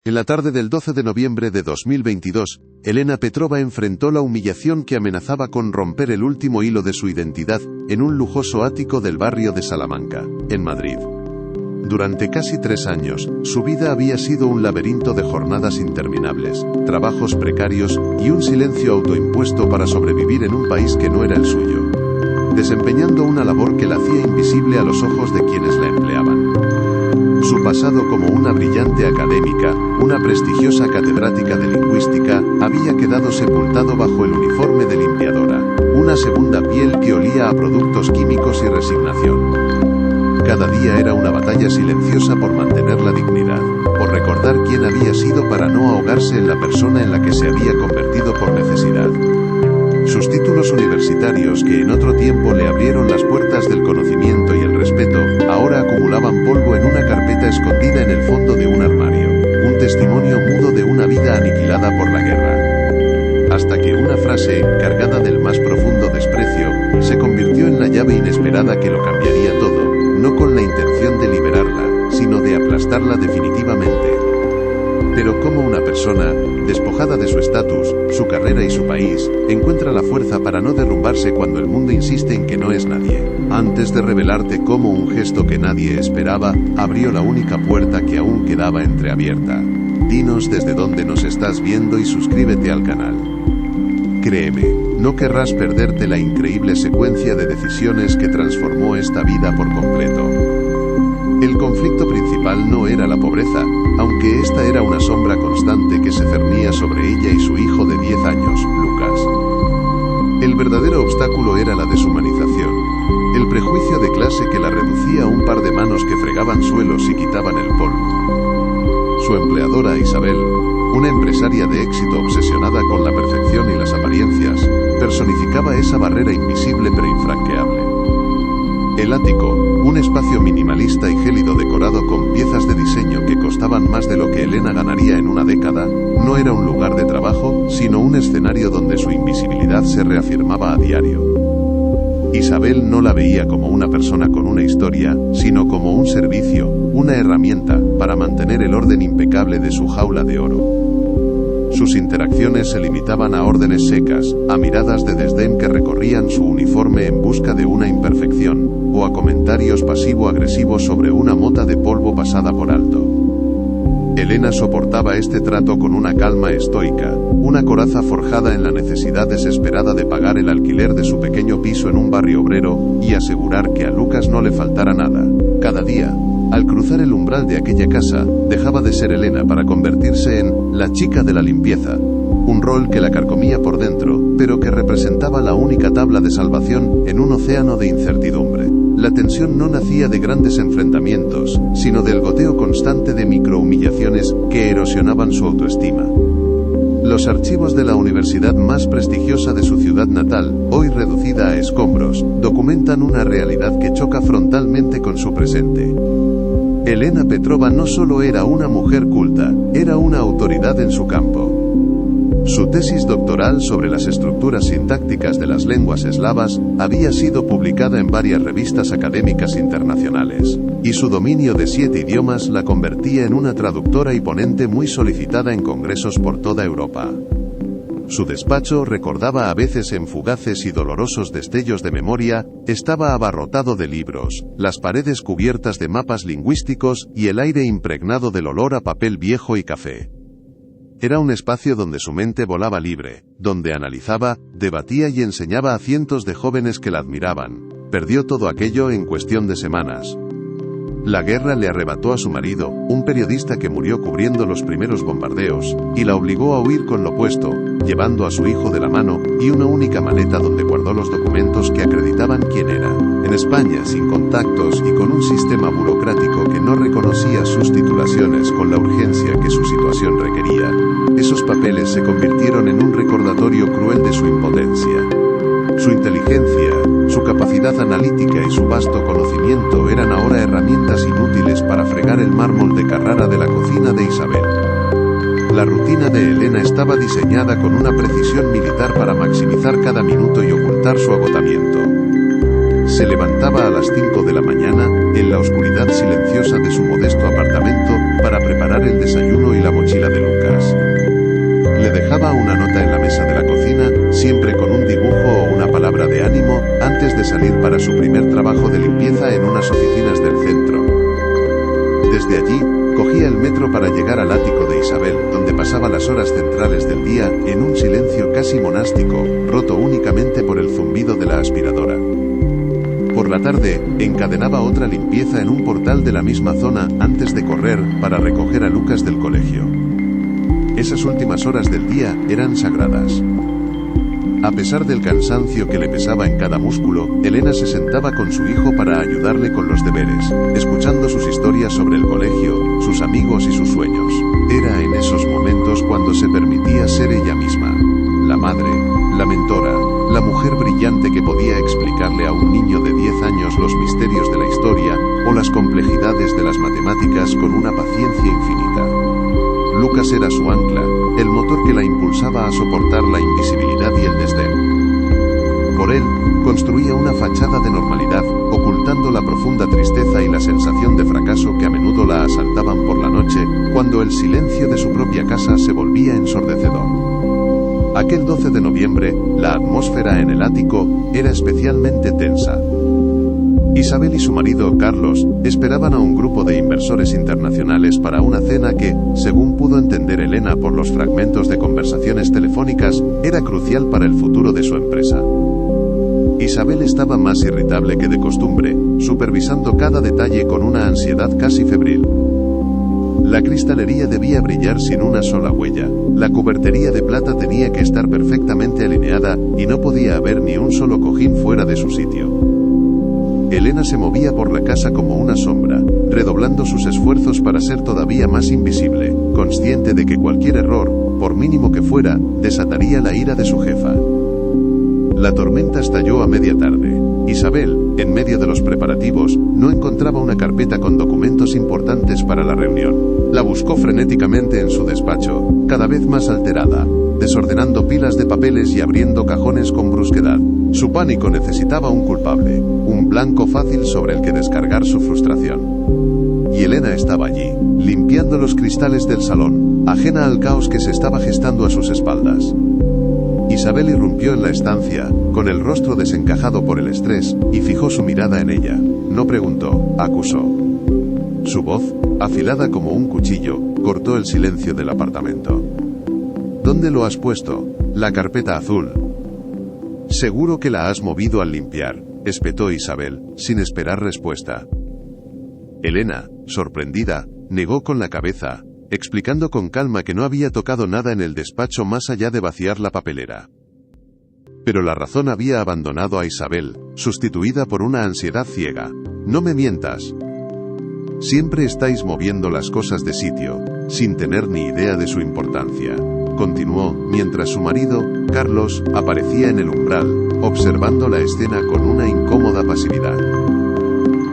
En la tarde del 12 de noviembre de 2022, Elena Petrova enfrentó la humillación que amenazaba con romper el último hilo de su identidad en un lujoso ático del barrio de Salamanca, en Madrid. Durante casi 3 años, su vida había sido un laberinto de jornadas interminables, trabajos precarios y un silencio autoimpuesto para sobrevivir en un país que no era el suyo, desempeñando una labor que la hacía invisible a los ojos de quienes la empleaban. Su pasado como una brillante académica, una prestigiosa catedrática de lingüística, había quedado sepultado bajo el uniforme de limpiadora, una segunda piel que olía a productos químicos y resignación. Cada día era una batalla silenciosa por mantener la dignidad, por recordar quién había sido para no ahogarse en la persona en la que se había convertido por necesidad. Sus títulos universitarios, que en otro tiempo le abrieron las puertas del conocimiento y el respeto, ahora acumulaban polvo en una carpeta escondida en el fondo de un armario, un testimonio mudo de una vida aniquilada por la guerra. Hasta que una frase, cargada del más profundo desprecio, se convirtió en la llave inesperada que lo cambiaría todo, no con la intención de liberarla, sino de aplastarla definitivamente. Pero ¿cómo una persona, despojada de su estatus, su carrera y su país, encuentra la fuerza para no derrumbarse cuando el mundo insiste en que no es nadie? Antes de revelarte cómo un gesto que nadie esperaba, abrió la única puerta que aún quedaba entreabierta. Dinos desde dónde nos estás viendo y suscríbete al canal. Créeme, no querrás perderte la increíble secuencia de decisiones que transformó esta vida por completo. El conflicto principal no era la pobreza, aunque esta era una sombra constante que se cernía sobre ella y su hijo de 10 años, Lucas. El verdadero obstáculo era la deshumanización, el prejuicio de clase que la reducía a un par de manos que fregaban suelos y quitaban el polvo. Su empleadora Isabel, una empresaria de éxito obsesionada con la perfección y las apariencias, personificaba esa barrera invisible pero infranqueable. El ático, un espacio minimalista y gélido decorado con piezas de diseño que costaban más de lo que Elena ganaría en una década, no era un lugar de trabajo, sino un escenario donde su invisibilidad se reafirmaba a diario. Isabel no la veía como una persona con una historia, sino como un servicio, una herramienta, para mantener el orden impecable de su jaula de oro. Sus interacciones se limitaban a órdenes secas, a miradas de desdén que recorrían su uniforme en busca de una imperfección, o a comentarios pasivo-agresivos sobre una mota de polvo pasada por alto. Elena soportaba este trato con una calma estoica, una coraza forjada en la necesidad desesperada de pagar el alquiler de su pequeño piso en un barrio obrero, y asegurar que a Lucas no le faltara nada. Cada día, al cruzar el umbral de aquella casa, dejaba de ser Elena para convertirse en la chica de la limpieza, un rol que la carcomía por dentro, pero que representaba la única tabla de salvación en un océano de incertidumbre. La tensión no nacía de grandes enfrentamientos, sino del goteo constante de microhumillaciones que erosionaban su autoestima. Los archivos de la universidad más prestigiosa de su ciudad natal, hoy reducida a escombros, documentan una realidad que choca frontalmente con su presente. Elena Petrova no solo era una mujer culta, era una autoridad en su campo. Su tesis doctoral sobre las estructuras sintácticas de las lenguas eslavas había sido publicada en varias revistas académicas internacionales, y su dominio de 7 idiomas la convertía en una traductora y ponente muy solicitada en congresos por toda Europa. Su despacho, recordaba a veces en fugaces y dolorosos destellos de memoria, estaba abarrotado de libros, las paredes cubiertas de mapas lingüísticos y el aire impregnado del olor a papel viejo y café. Era un espacio donde su mente volaba libre, donde analizaba, debatía y enseñaba a cientos de jóvenes que la admiraban. Perdió todo aquello en cuestión de semanas. La guerra le arrebató a su marido, un periodista que murió cubriendo los primeros bombardeos, y la obligó a huir con lo puesto, llevando a su hijo de la mano, y una única maleta donde guardó los documentos que acreditaban quién era. En España, sin contactos y con un sistema burocrático que no reconocía sus titulaciones con la urgencia que su situación requería, esos papeles se convirtieron en un recordatorio cruel de su impotencia. Su inteligencia, su capacidad analítica y su vasto conocimiento eran ahora herramientas inútiles para fregar el mármol de Carrara de la cocina de Isabel. La rutina de Elena estaba diseñada con una precisión militar para maximizar cada minuto y ocultar su agotamiento. Se levantaba a las 5 de la mañana, en la oscuridad silenciosa de su modesto apartamento, para preparar el desayuno y la mochila de Lucas. Le dejaba una nota en la mesa de la cocina, siempre con un dibujo o una palabra de ánimo, antes de salir para su primer trabajo de limpieza en unas oficinas del centro. Desde allí, cogía el metro para llegar al ático de Isabel, donde pasaba las horas centrales del día, en un silencio casi monástico, roto únicamente por el zumbido de la aspiradora. Por la tarde, encadenaba otra limpieza en un portal de la misma zona, antes de correr, para recoger a Lucas del colegio. Esas últimas horas del día eran sagradas. A pesar del cansancio que le pesaba en cada músculo, Elena se sentaba con su hijo para ayudarle con los deberes, escuchando sus historias sobre el colegio, sus amigos y sus sueños. Era en esos momentos cuando se permitía ser ella misma. La madre, la mentora, la mujer brillante que podía explicarle a un niño de 10 años los misterios de la historia, o las complejidades de las matemáticas con una paciencia infinita. Lucas era su ancla, el motor que la impulsaba a soportar la invisibilidad y el desdén. Por él, construía una fachada de normalidad, ocultando la profunda tristeza y la sensación de fracaso que a menudo la asaltaban por la noche, cuando el silencio de su propia casa se volvía ensordecedor. Aquel 12 de noviembre, la atmósfera en el ático era especialmente tensa. Isabel y su marido, Carlos, esperaban a un grupo de inversores internacionales para una cena que, según pudo entender Elena por los fragmentos de conversaciones telefónicas, era crucial para el futuro de su empresa. Isabel estaba más irritable que de costumbre, supervisando cada detalle con una ansiedad casi febril. La cristalería debía brillar sin una sola huella, la cubertería de plata tenía que estar perfectamente alineada, y no podía haber ni un solo cojín fuera de su sitio. Elena se movía por la casa como una sombra, redoblando sus esfuerzos para ser todavía más invisible, consciente de que cualquier error, por mínimo que fuera, desataría la ira de su jefa. La tormenta estalló a media tarde. Isabel, en medio de los preparativos, no encontraba una carpeta con documentos importantes para la reunión. La buscó frenéticamente en su despacho, cada vez más alterada, desordenando pilas de papeles y abriendo cajones con brusquedad. Su pánico necesitaba un culpable, un blanco fácil sobre el que descargar su frustración. Y Elena estaba allí, limpiando los cristales del salón, ajena al caos que se estaba gestando a sus espaldas. Isabel irrumpió en la estancia, con el rostro desencajado por el estrés, y fijó su mirada en ella. No preguntó, acusó. Su voz, afilada como un cuchillo, cortó el silencio del apartamento. ¿Dónde lo has puesto? La carpeta azul. Seguro que la has movido al limpiar, espetó Isabel, sin esperar respuesta. Elena, sorprendida, negó con la cabeza, explicando con calma que no había tocado nada en el despacho más allá de vaciar la papelera. Pero la razón había abandonado a Isabel, sustituida por una ansiedad ciega. No me mientas. Siempre estáis moviendo las cosas de sitio, sin tener ni idea de su importancia, continuó, mientras su marido, Carlos, aparecía en el umbral, observando la escena con una incómoda pasividad.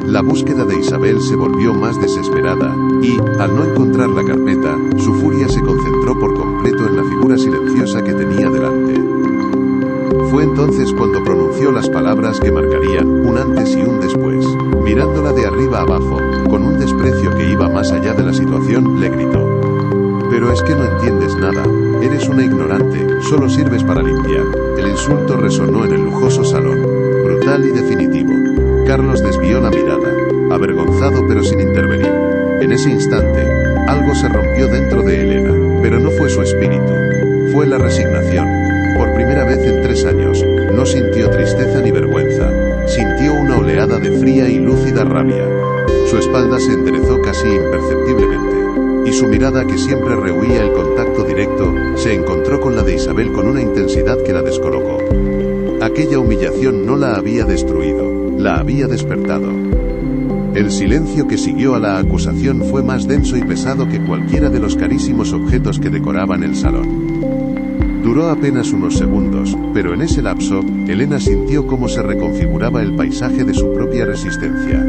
La búsqueda de Isabel se volvió más desesperada, y, al no encontrar la carpeta, su furia se concentró por completo en la figura silenciosa que tenía delante. Fue entonces cuando pronunció las palabras que marcarían un antes y un después. Mirándola de arriba abajo, con un desprecio que iba más allá de la situación, le gritó: «Pero es que no entiendes nada, eres una ignorante, solo sirves para limpiar». El insulto resonó en el lujoso salón, brutal y definitivo. Carlos desvió la mirada, avergonzado pero sin intervenir. En ese instante, algo se rompió dentro de Elena, pero no fue su espíritu, fue la resignación. Por primera vez en 3 años, no sintió tristeza ni vergüenza, sintió una oleada de fría y lúcida rabia. Su espalda se enderezó casi imperceptiblemente, y su mirada, que siempre rehuía el contacto directo, se encontró con la de Isabel con una intensidad que la descolocó. Aquella humillación no la había destruido, la había despertado. El silencio que siguió a la acusación fue más denso y pesado que cualquiera de los carísimos objetos que decoraban el salón. Duró apenas unos segundos, pero en ese lapso, Elena sintió cómo se reconfiguraba el paisaje de su propia resistencia.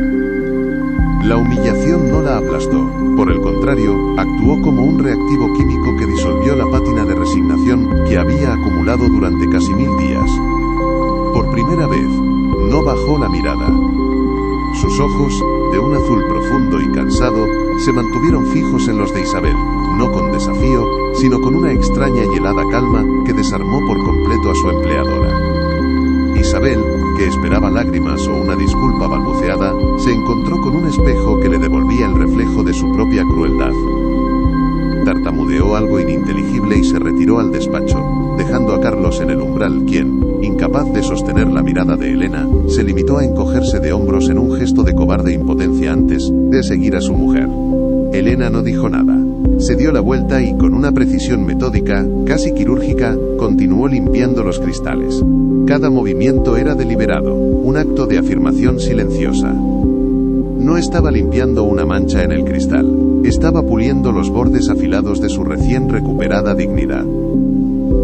La humillación no la aplastó, por el contrario, actuó como un reactivo químico que disolvió la pátina de resignación que había acumulado durante casi 1000 días. Por primera vez, no bajó la mirada. Sus ojos, de un azul profundo y cansado, se mantuvieron fijos en los de Isabel, no con desafío, sino con una extraña y helada calma que desarmó por completo a su empleadora. Isabel, que esperaba lágrimas o una disculpa balbuceada, se encontró con un espejo que le devolvía el reflejo de su propia crueldad. Tartamudeó algo ininteligible y se retiró al despacho, dejando a Carlos en el umbral, quien, incapaz de sostener la mirada de Elena, se limitó a encogerse de hombros en un gesto de cobarde impotencia antes de seguir a su mujer. Elena no dijo nada. Se dio la vuelta y, con una precisión metódica, casi quirúrgica, continuó limpiando los cristales. Cada movimiento era deliberado, un acto de afirmación silenciosa. No estaba limpiando una mancha en el cristal, estaba puliendo los bordes afilados de su recién recuperada dignidad.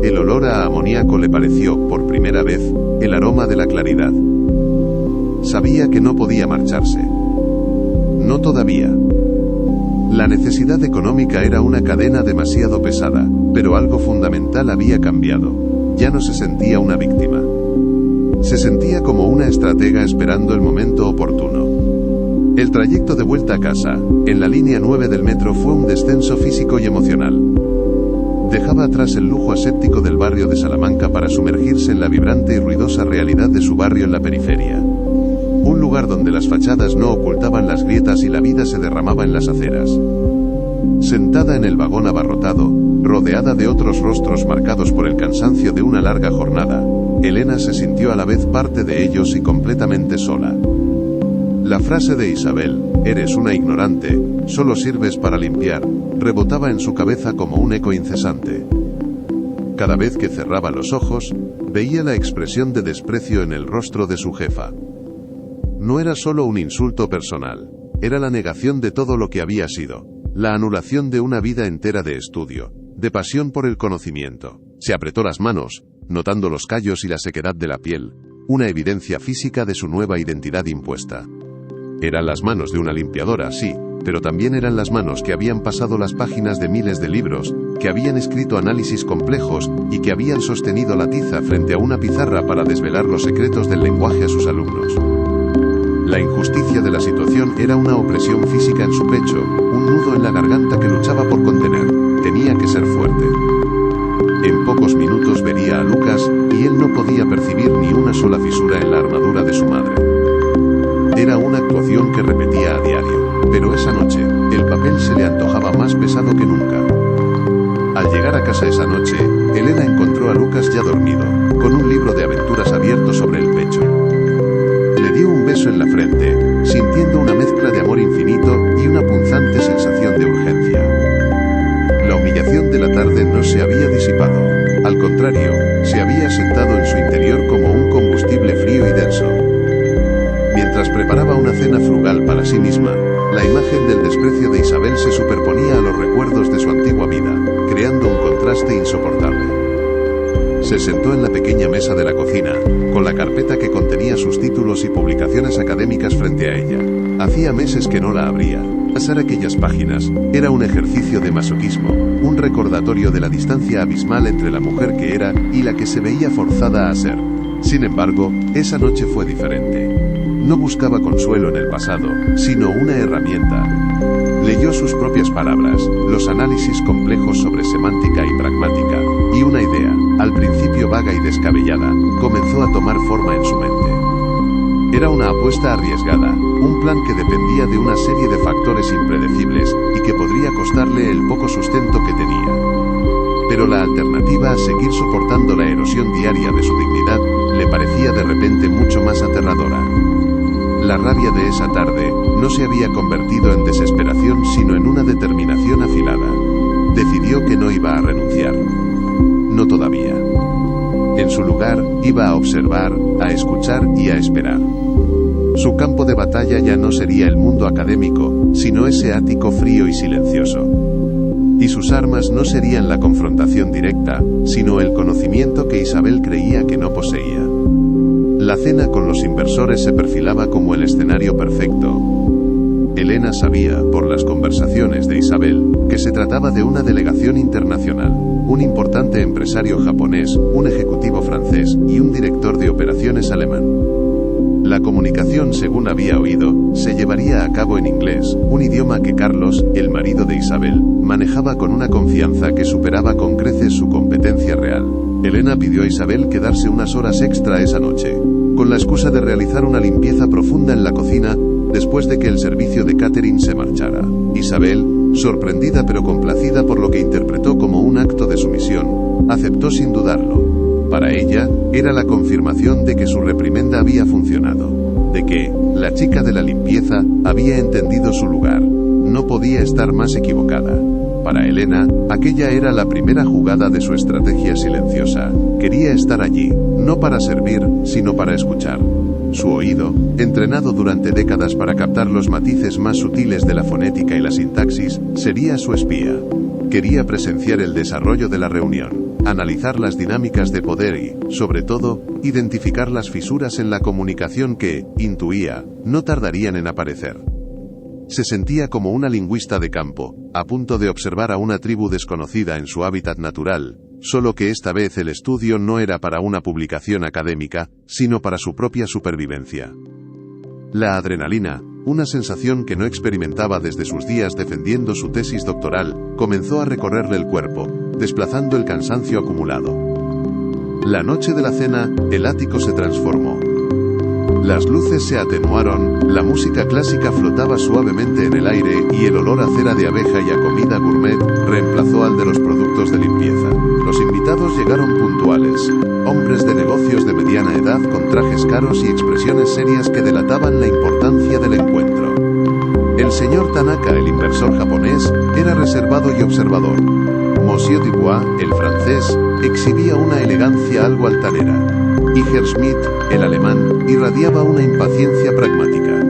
El olor a amoníaco le pareció, por primera vez, el aroma de la claridad. Sabía que no podía marcharse. No todavía. La necesidad económica era una cadena demasiado pesada, pero algo fundamental había cambiado. Ya no se sentía una víctima. Se sentía como una estratega esperando el momento oportuno. El trayecto de vuelta a casa, en la línea 9 del metro, fue un descenso físico y emocional. Dejaba atrás el lujo aséptico del barrio de Salamanca para sumergirse en la vibrante y ruidosa realidad de su barrio en la periferia. Un lugar donde las fachadas no ocultaban las grietas y la vida se derramaba en las aceras. Sentada en el vagón abarrotado, rodeada de otros rostros marcados por el cansancio de una larga jornada, Elena se sintió a la vez parte de ellos y completamente sola. La frase de Isabel, «Eres una ignorante, solo sirves para limpiar», rebotaba en su cabeza como un eco incesante. Cada vez que cerraba los ojos, veía la expresión de desprecio en el rostro de su jefa. No era solo un insulto personal, era la negación de todo lo que había sido, la anulación de una vida entera de estudio, de pasión por el conocimiento. Se apretó las manos, notando los callos y la sequedad de la piel, una evidencia física de su nueva identidad impuesta. Eran las manos de una limpiadora, sí, pero también eran las manos que habían pasado las páginas de miles de libros, que habían escrito análisis complejos, y que habían sostenido la tiza frente a una pizarra para desvelar los secretos del lenguaje a sus alumnos. La injusticia de la situación era una opresión física en su pecho, un nudo en la garganta que luchaba por contener. Tenía que ser fuerte. En pocos minutos vería a Lucas, y él no podía percibir ni una sola fisura en la armadura de su madre. Era una actuación que repetía a diario, pero esa noche, el papel se le antojaba más pesado que nunca. Al llegar a casa esa noche, Elena encontró a Lucas ya dormido, con un libro de aventuras abierto sobre el pecho. Le dio un beso en la frente, sintiendo una mezcla de amor infinito y una punzante sensación de urgencia. La humillación de la tarde no se había disipado. Al contrario, se había asentado en su interior como un combustible frío y denso. Mientras preparaba una cena frugal para sí misma, la imagen del desprecio de Isabel se superponía a los recuerdos de su antigua vida, creando un contraste insoportable. Se sentó en la pequeña mesa de la cocina, con la carpeta que contenía sus títulos y publicaciones académicas frente a ella. Hacía meses que no la abría. Pasar aquellas páginas era un ejercicio de masoquismo, un recordatorio de la distancia abismal entre la mujer que era y la que se veía forzada a ser. Sin embargo, esa noche fue diferente. No buscaba consuelo en el pasado, sino una herramienta. Leyó sus propias palabras, los análisis complejos sobre semántica y pragmática, y una idea, al principio vaga y descabellada, comenzó a tomar forma en su mente. Era una apuesta arriesgada, un plan que dependía de una serie de factores impredecibles, y que podría costarle el poco sustento que tenía. Pero la alternativa a seguir soportando la erosión diaria de su dignidad, le parecía de repente mucho más aterradora. La rabia de esa tarde no se había convertido en desesperación sino en una determinación afilada. Decidió que no iba a renunciar. No todavía. En su lugar, iba a observar, a escuchar y a esperar. Su campo de batalla ya no sería el mundo académico, sino ese ático frío y silencioso. Y sus armas no serían la confrontación directa, sino el conocimiento que Isabel creía que no poseía. La cena con los inversores se perfilaba como el escenario perfecto. Elena sabía, por las conversaciones de Isabel, que se trataba de una delegación internacional, un importante empresario japonés, un ejecutivo francés y un director de operaciones alemán. La comunicación, según había oído, se llevaría a cabo en inglés, un idioma que Carlos, el marido de Isabel, manejaba con una confianza que superaba con creces su competencia real. Elena pidió a Isabel quedarse unas horas extra esa noche, con la excusa de realizar una limpieza profunda en la cocina, después de que el servicio de catering se marchara. Isabel, sorprendida pero complacida por lo que interpretó como un acto de sumisión, aceptó sin dudarlo. Para ella, era la confirmación de que su reprimenda había funcionado, de que, la chica de la limpieza, había entendido su lugar. No podía estar más equivocada. Para Elena, aquella era la primera jugada de su estrategia silenciosa. Quería estar allí, no para servir, sino para escuchar. Su oído, entrenado durante décadas para captar los matices más sutiles de la fonética y la sintaxis, sería su espía. Quería presenciar el desarrollo de la reunión, analizar las dinámicas de poder y, sobre todo, identificar las fisuras en la comunicación que, intuía, no tardarían en aparecer. Se sentía como una lingüista de campo, a punto de observar a una tribu desconocida en su hábitat natural, solo que esta vez el estudio no era para una publicación académica, sino para su propia supervivencia. La adrenalina, una sensación que no experimentaba desde sus días defendiendo su tesis doctoral, comenzó a recorrerle el cuerpo, desplazando el cansancio acumulado. La noche de la cena, el ático se transformó. Las luces se atenuaron, la música clásica flotaba suavemente en el aire y el olor a cera de abeja y a comida gourmet reemplazó al de los productos de limpieza. Los invitados llegaron puntuales, hombres de negocios de mediana edad con trajes caros y expresiones serias que delataban la importancia del encuentro. El señor Tanaka, el inversor japonés, era reservado y observador. Monsieur Dubois, el francés, exhibía una elegancia algo altanera. Y Herr Schmidt, el alemán, irradiaba una impaciencia pragmática.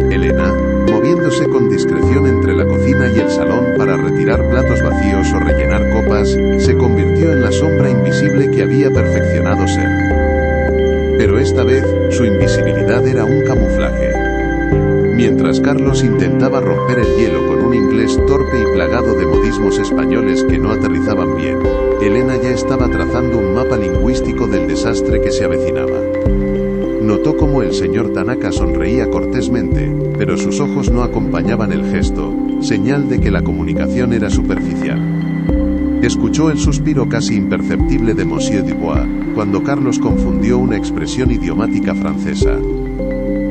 Elena, moviéndose con discreción entre la cocina y el salón para retirar platos vacíos o rellenar copas, se convirtió en la sombra invisible que había perfeccionado ser. Pero esta vez, su invisibilidad era un camuflaje. Mientras Carlos intentaba romper el hielo con un inglés torpe y plagado de modismos españoles que no aterrizaban bien, Elena ya estaba trazando un mapa lingüístico del desastre que se avecinaba. Notó cómo el señor Tanaka sonreía cortésmente, pero sus ojos no acompañaban el gesto, señal de que la comunicación era superficial. Escuchó el suspiro casi imperceptible de Monsieur Dubois, cuando Carlos confundió una expresión idiomática francesa.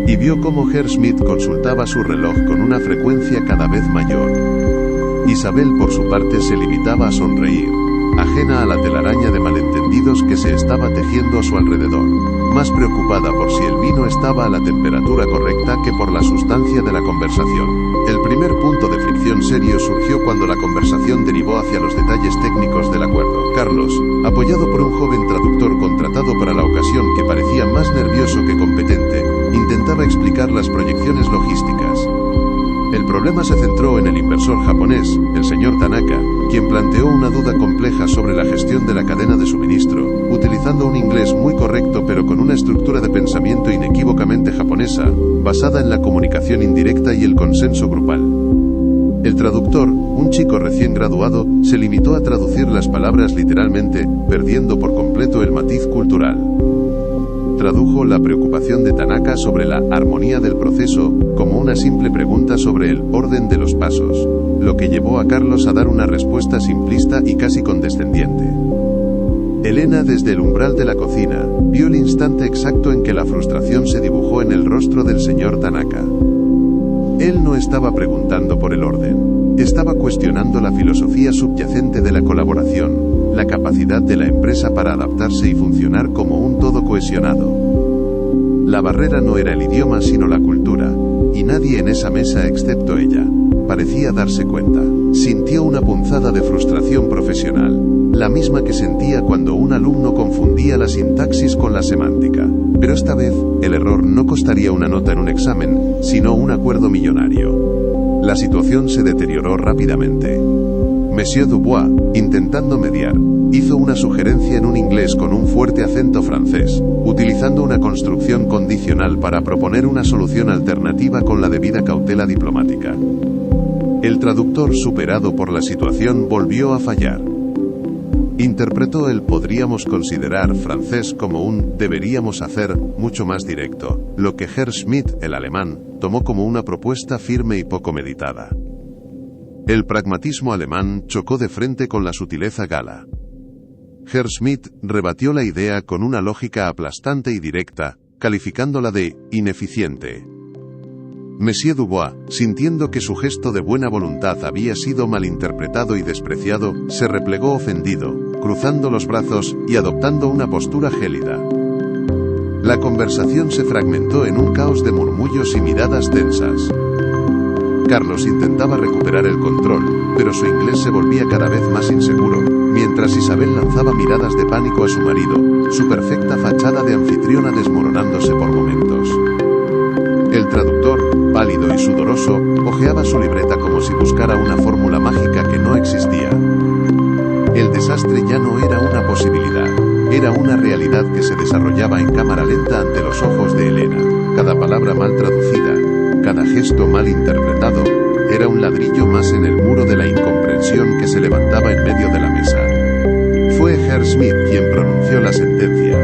Y vio cómo Herr Schmidt consultaba su reloj con una frecuencia cada vez mayor. Isabel, por su parte, se limitaba a sonreír, ajena a la telaraña de malentendidos que se estaba tejiendo a su alrededor, más preocupada por si el vino estaba a la temperatura correcta que por la sustancia de la conversación. El primer punto de fricción serio surgió cuando la conversación derivó hacia los detalles técnicos del acuerdo. Carlos, apoyado por un joven traductor contratado para la ocasión que parecía más nervioso que competente, intentaba explicar las proyecciones logísticas. El problema se centró en el inversor japonés, el señor Tanaka, quien planteó una duda compleja sobre la gestión de la cadena de suministro, utilizando un inglés muy correcto pero con una estructura de pensamiento inequívocamente japonesa, basada en la comunicación indirecta y el consenso grupal. El traductor, un chico recién graduado, se limitó a traducir las palabras literalmente, perdiendo por completo el matiz cultural. Tradujo la preocupación de Tanaka sobre la armonía del proceso como una simple pregunta sobre el orden de los pasos, lo que llevó a Carlos a dar una respuesta simplista y casi condescendiente. Elena, desde el umbral de la cocina, vio el instante exacto en que la frustración se dibujó en el rostro del señor Tanaka. Él no estaba preguntando por el orden, estaba cuestionando la filosofía subyacente de la colaboración, la capacidad de la empresa para adaptarse y funcionar como un todo cohesionado. La barrera no era el idioma sino la cultura, y nadie en esa mesa excepto ella parecía darse cuenta. Sintió una punzada de frustración profesional, la misma que sentía cuando un alumno confundía la sintaxis con la semántica. Pero esta vez, el error no costaría una nota en un examen, sino un acuerdo millonario. La situación se deterioró rápidamente. Monsieur Dubois, intentando mediar, hizo una sugerencia en un inglés con un fuerte acento francés, utilizando una construcción condicional para proponer una solución alternativa con la debida cautela diplomática. El traductor, superado por la situación, volvió a fallar. Interpretó el podríamos considerar francés como un deberíamos hacer mucho más directo, lo que Herr Schmidt, el alemán, tomó como una propuesta firme y poco meditada. El pragmatismo alemán chocó de frente con la sutileza gala. Herr Schmidt rebatió la idea con una lógica aplastante y directa, calificándola de ineficiente. Monsieur Dubois, sintiendo que su gesto de buena voluntad había sido malinterpretado y despreciado, se replegó ofendido, cruzando los brazos y adoptando una postura gélida. La conversación se fragmentó en un caos de murmullos y miradas tensas. Carlos intentaba recuperar el control, pero su inglés se volvía cada vez más inseguro, mientras Isabel lanzaba miradas de pánico a su marido, su perfecta fachada de anfitriona desmoronándose por momentos. El traductor, pálido y sudoroso, hojeaba su libreta como si buscara una fórmula mágica que no existía. El desastre ya no era una posibilidad, era una realidad que se desarrollaba en cámara lenta ante los ojos de Elena. Cada palabra mal traducida, cada gesto mal interpretado, era un ladrillo más en el muro de la incomprensión que se levantaba en medio de la mesa. Fue Herr Schmidt quien pronunció la sentencia.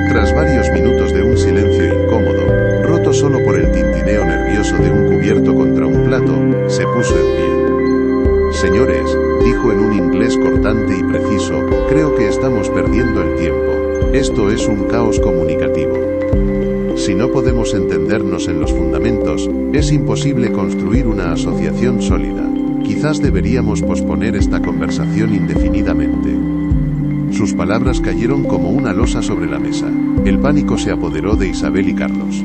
Tras varios minutos de un silencio incómodo, roto solo por el tintineo nervioso de un cubierto contra un plato, se puso en pie. Señores, dijo en un inglés cortante y preciso, creo que estamos perdiendo el tiempo. Esto es un caos comunicativo. Si no podemos entendernos en los fundamentos, es imposible construir una asociación sólida. Quizás deberíamos posponer esta conversación indefinidamente. Sus palabras cayeron como una losa sobre la mesa. El pánico se apoderó de Isabel y Carlos.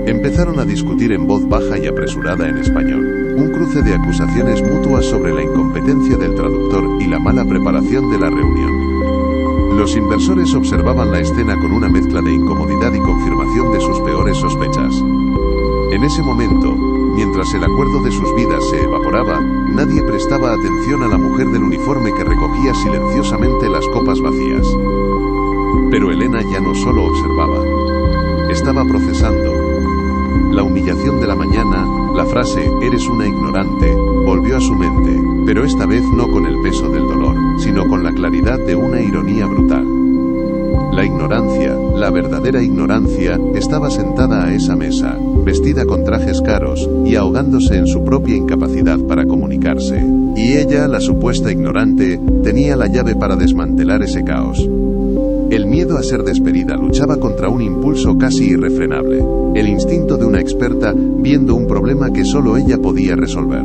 Empezaron a discutir en voz baja y apresurada en español. Un cruce de acusaciones mutuas sobre la incompetencia del traductor y la mala preparación de la reunión. Los inversores observaban la escena con una mezcla de incomodidad y confirmación de sus peores sospechas. En ese momento, mientras el acuerdo de sus vidas se evaporaba, nadie prestaba atención a la mujer del uniforme que recogía silenciosamente las copas vacías. Pero Elena ya no solo observaba. Estaba procesando. La humillación de la mañana, la frase, eres una ignorante, volvió a su mente, pero esta vez no con el peso del dolor, sino con la claridad de una ironía brutal. La ignorancia, la verdadera ignorancia, estaba sentada a esa mesa, vestida con trajes caros, y ahogándose en su propia incapacidad para comunicarse. Y ella, la supuesta ignorante, tenía la llave para desmantelar ese caos. El miedo a ser despedida luchaba contra un impulso casi irrefrenable, el instinto de una experta viendo un problema que solo ella podía resolver.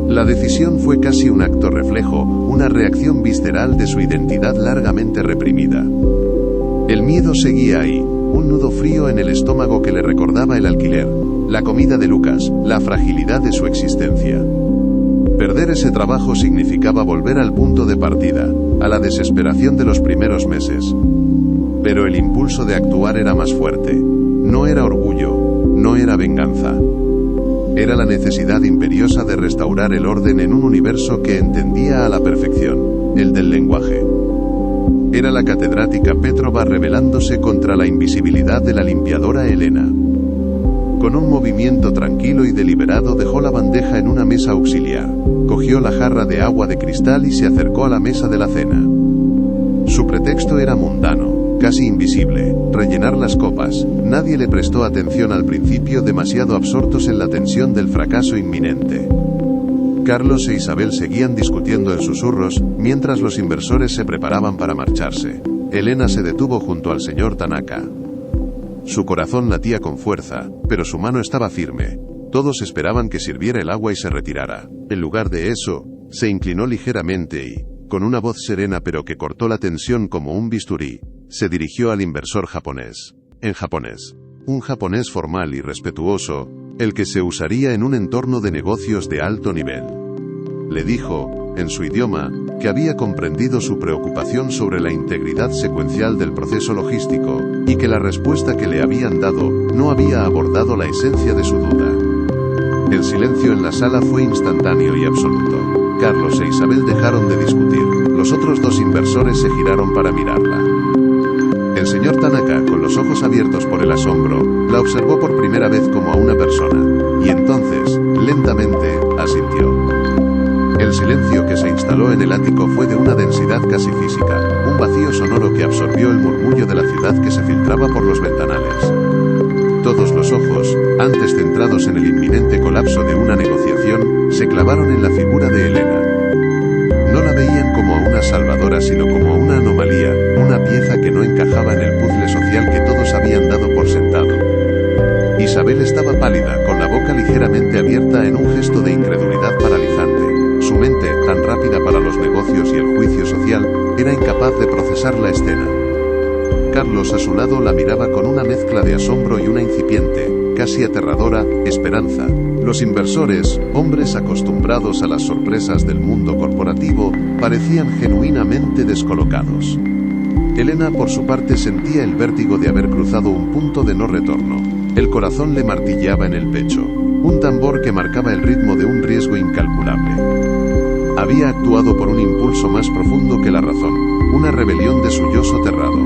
La decisión fue casi un acto reflejo, una reacción visceral de su identidad largamente reprimida. El miedo seguía ahí, un nudo frío en el estómago que le recordaba el alquiler, la comida de Lucas, la fragilidad de su existencia. Perder ese trabajo significaba volver al punto de partida, a la desesperación de los primeros meses. Pero el impulso de actuar era más fuerte. No era orgullo, no era venganza. Era la necesidad imperiosa de restaurar el orden en un universo que entendía a la perfección, el del lenguaje. Era la catedrática Petrova rebelándose contra la invisibilidad de la limpiadora Elena. Con un movimiento tranquilo y deliberado dejó la bandeja en una mesa auxiliar, cogió la jarra de agua de cristal y se acercó a la mesa de la cena. Su pretexto era mundano, casi invisible, rellenar las copas. Nadie le prestó atención al principio, demasiado absortos en la tensión del fracaso inminente. Carlos e Isabel seguían discutiendo en susurros, mientras los inversores se preparaban para marcharse. Elena se detuvo junto al señor Tanaka. Su corazón latía con fuerza, pero su mano estaba firme. Todos esperaban que sirviera el agua y se retirara. En lugar de eso, se inclinó ligeramente y, con una voz serena pero que cortó la tensión como un bisturí, se dirigió al inversor japonés. En japonés. Un japonés formal y respetuoso, el que se usaría en un entorno de negocios de alto nivel. Le dijo, en su idioma, que había comprendido su preocupación sobre la integridad secuencial del proceso logístico, y que la respuesta que le habían dado no había abordado la esencia de su duda. El silencio en la sala fue instantáneo y absoluto. Carlos e Isabel dejaron de discutir. Los otros dos inversores se giraron para mirarla. El señor Tanaka, con los ojos abiertos por el asombro, la observó por primera vez como a una persona, y entonces, lentamente, asintió. El silencio que se instaló en el ático fue de una densidad casi física, un vacío sonoro que absorbió el murmullo de la ciudad que se filtraba por los ventanales. Todos los ojos, antes centrados en el inminente colapso de una negociación, se clavaron en la figura de Elena. No la veían como a una salvadora, sino como a una anomalía, una pieza que no encajaba en el puzzle social que todos habían dado por sentado. Isabel estaba pálida, con la boca ligeramente abierta en un gesto de incredulidad paralizante. Su mente, tan rápida para los negocios y el juicio social, era incapaz de procesar la escena. Carlos a su lado la miraba con una mezcla de asombro y una incipiente, casi aterradora, esperanza. Los inversores, hombres acostumbrados a las sorpresas del mundo corporativo, parecían genuinamente descolocados. Elena, por su parte, sentía el vértigo de haber cruzado un punto de no retorno. El corazón le martillaba en el pecho, un tambor que marcaba el ritmo de un riesgo incalculable. Había actuado por un impulso más profundo que la razón, una rebelión de su yo soterrado.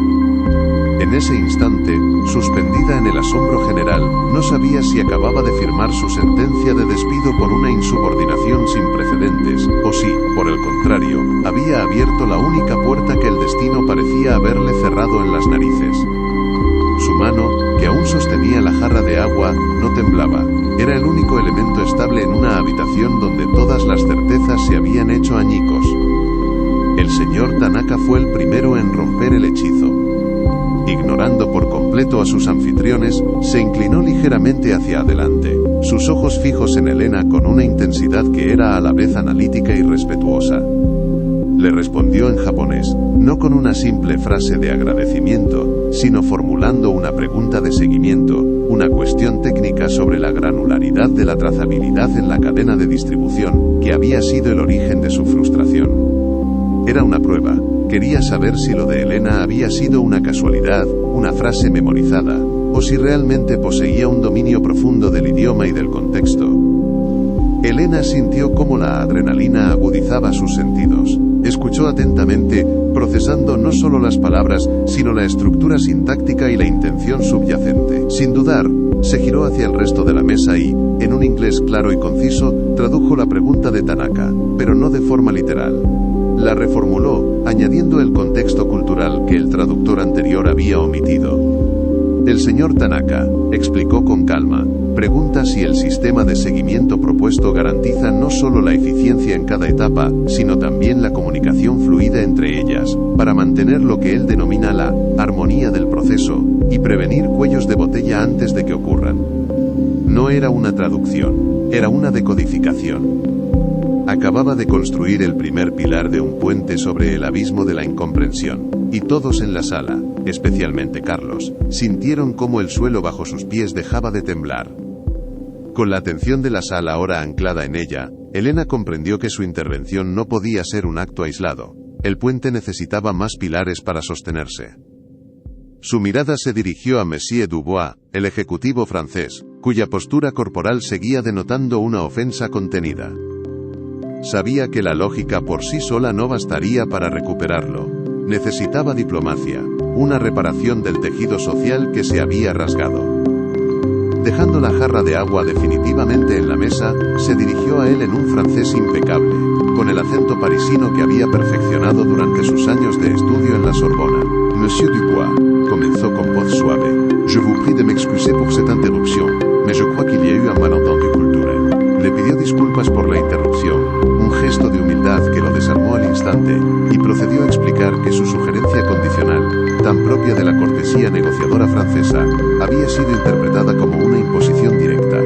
En ese instante, suspendida en el asombro general, no sabía si acababa de firmar su sentencia de despido por una insubordinación sin precedentes, o si, por el contrario, había abierto la única puerta que el destino parecía haberle cerrado en las narices. Su mano, que aún sostenía la jarra de agua, no temblaba. Era el único elemento estable en una habitación donde todas las certezas se habían hecho añicos. El señor Tanaka fue el primero en romper el hechizo. Ignorando por completo a sus anfitriones, se inclinó ligeramente hacia adelante, sus ojos fijos en Elena con una intensidad que era a la vez analítica y respetuosa. Le respondió en japonés, no con una simple frase de agradecimiento, sino formulando una pregunta de seguimiento, una cuestión técnica sobre la granularidad de la trazabilidad en la cadena de distribución, que había sido el origen de su frustración. Era una prueba. Quería saber si lo de Elena había sido una casualidad, una frase memorizada, o si realmente poseía un dominio profundo del idioma y del contexto. Elena sintió cómo la adrenalina agudizaba sus sentidos. Escuchó atentamente, procesando no solo las palabras, sino la estructura sintáctica y la intención subyacente. Sin dudar, se giró hacia el resto de la mesa y, en un inglés claro y conciso, tradujo la pregunta de Tanaka, pero no de forma literal. La reformuló, añadiendo el contexto cultural que el traductor anterior había omitido. El señor Tanaka, explicó con calma, pregunta si el sistema de seguimiento propuesto garantiza no solo la eficiencia en cada etapa, sino también la comunicación fluida entre ellas, para mantener lo que él denomina la armonía del proceso, y prevenir cuellos de botella antes de que ocurran. No era una traducción, era una decodificación. Acababa de construir el primer pilar de un puente sobre el abismo de la incomprensión, y todos en la sala, especialmente Carlos, sintieron cómo el suelo bajo sus pies dejaba de temblar. Con la atención de la sala ahora anclada en ella, Elena comprendió que su intervención no podía ser un acto aislado. El puente necesitaba más pilares para sostenerse. Su mirada se dirigió a Monsieur Dubois, el ejecutivo francés, cuya postura corporal seguía denotando una ofensa contenida. Sabía que la lógica por sí sola no bastaría para recuperarlo. Necesitaba diplomacia, una reparación del tejido social que se había rasgado. Dejando la jarra de agua definitivamente en la mesa, se dirigió a él en un francés impecable, con el acento parisino que había perfeccionado durante sus años de estudio en la Sorbona. Monsieur Dubois, comenzó con voz suave. Je vous prie de m'excuser pour cette interruption, mais je crois qu'il y a eu un malentendu culturel. Le pidió disculpas por la interrupción, un gesto de humildad que lo desarmó al instante, y procedió a explicar que su sugerencia condicional, tan propia de la cortesía negociadora francesa, había sido interpretada como una imposición directa.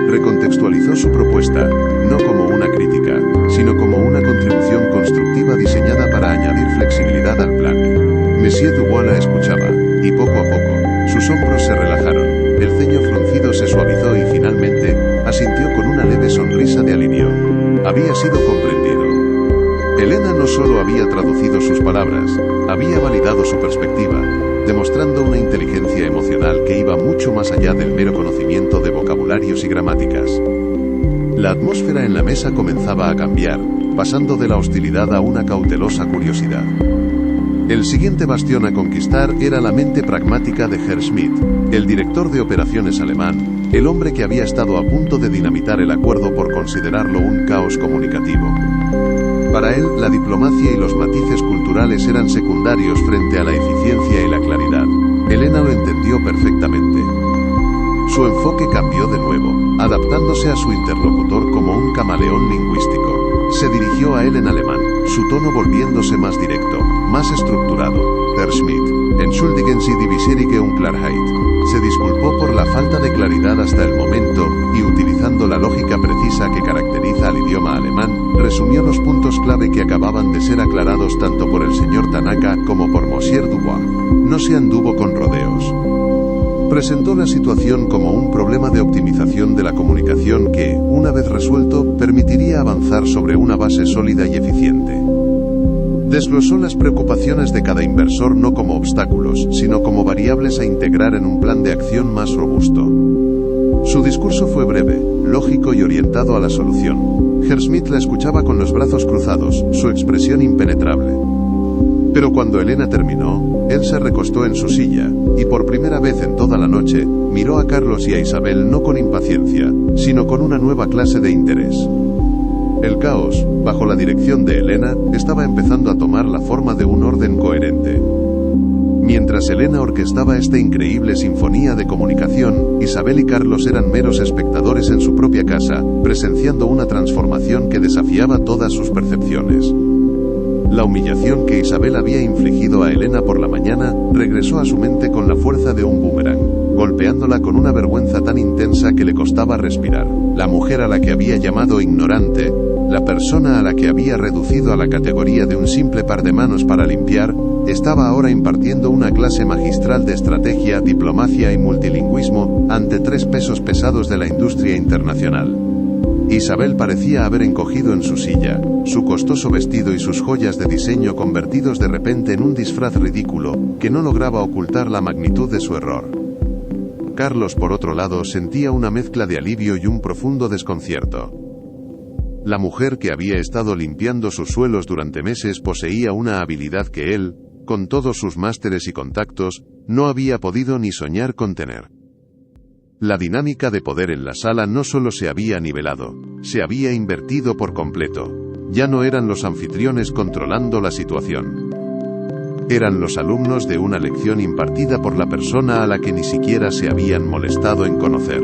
Recontextualizó su propuesta, no como una crítica, sino como una contribución constructiva diseñada para añadir flexibilidad al plan. Monsieur Dubois la escuchaba, y poco a poco, sus hombros se relajaron, el ceño fruncido se suavizó y finalmente, asintió con una leve sonrisa de alivio. Había sido comprendido. Elena no solo había traducido sus palabras, había validado su perspectiva, demostrando una inteligencia emocional que iba mucho más allá del mero conocimiento de vocabularios y gramáticas. La atmósfera en la mesa comenzaba a cambiar, pasando de la hostilidad a una cautelosa curiosidad. El siguiente bastión a conquistar era la mente pragmática de Herr Schmidt, el director de operaciones alemán, el hombre que había estado a punto de dinamitar el acuerdo por considerarlo un caos comunicativo. Para él, la diplomacia y los matices culturales eran secundarios frente a la eficiencia y la claridad. Elena lo entendió perfectamente. Su enfoque cambió de nuevo, adaptándose a su interlocutor como un camaleón lingüístico. Se dirigió a él en alemán, su tono volviéndose más directo, más estructurado. Herr Schmidt, entschuldigen Sie die bisherige Unklarheit. Se disculpó por la falta de claridad hasta el momento, y utilizando la lógica precisa que caracteriza al idioma alemán, resumió los puntos clave que acababan de ser aclarados tanto por el señor Tanaka como por Monsieur Dubois. No se anduvo con rodeos. Presentó la situación como un problema de optimización de la comunicación que, una vez resuelto, permitiría avanzar sobre una base sólida y eficiente. Desglosó las preocupaciones de cada inversor no como obstáculos, sino como variables a integrar en un plan de acción más robusto. Su discurso fue breve, lógico y orientado a la solución. Herr Schmidt la escuchaba con los brazos cruzados, su expresión impenetrable. Pero cuando Elena terminó, él se recostó en su silla, y por primera vez en toda la noche, miró a Carlos y a Isabel no con impaciencia, sino con una nueva clase de interés. El caos, bajo la dirección de Elena, estaba empezando a tomar la forma de un orden coherente. Mientras Elena orquestaba esta increíble sinfonía de comunicación, Isabel y Carlos eran meros espectadores en su propia casa, presenciando una transformación que desafiaba todas sus percepciones. La humillación que Isabel había infligido a Elena por la mañana, regresó a su mente con la fuerza de un boomerang, golpeándola con una vergüenza tan intensa que le costaba respirar. La mujer a la que había llamado ignorante, la persona a la que había reducido a la categoría de un simple par de manos para limpiar, estaba ahora impartiendo una clase magistral de estrategia, diplomacia y multilingüismo, ante 3 pesos pesados de la industria internacional. Isabel parecía haber encogido en su silla, su costoso vestido y sus joyas de diseño convertidos de repente en un disfraz ridículo, que no lograba ocultar la magnitud de su error. Carlos, por otro lado, sentía una mezcla de alivio y un profundo desconcierto. La mujer que había estado limpiando sus suelos durante meses poseía una habilidad que él, con todos sus másteres y contactos, no había podido ni soñar con tener. La dinámica de poder en la sala no solo se había nivelado, se había invertido por completo. Ya no eran los anfitriones controlando la situación. Eran los alumnos de una lección impartida por la persona a la que ni siquiera se habían molestado en conocer.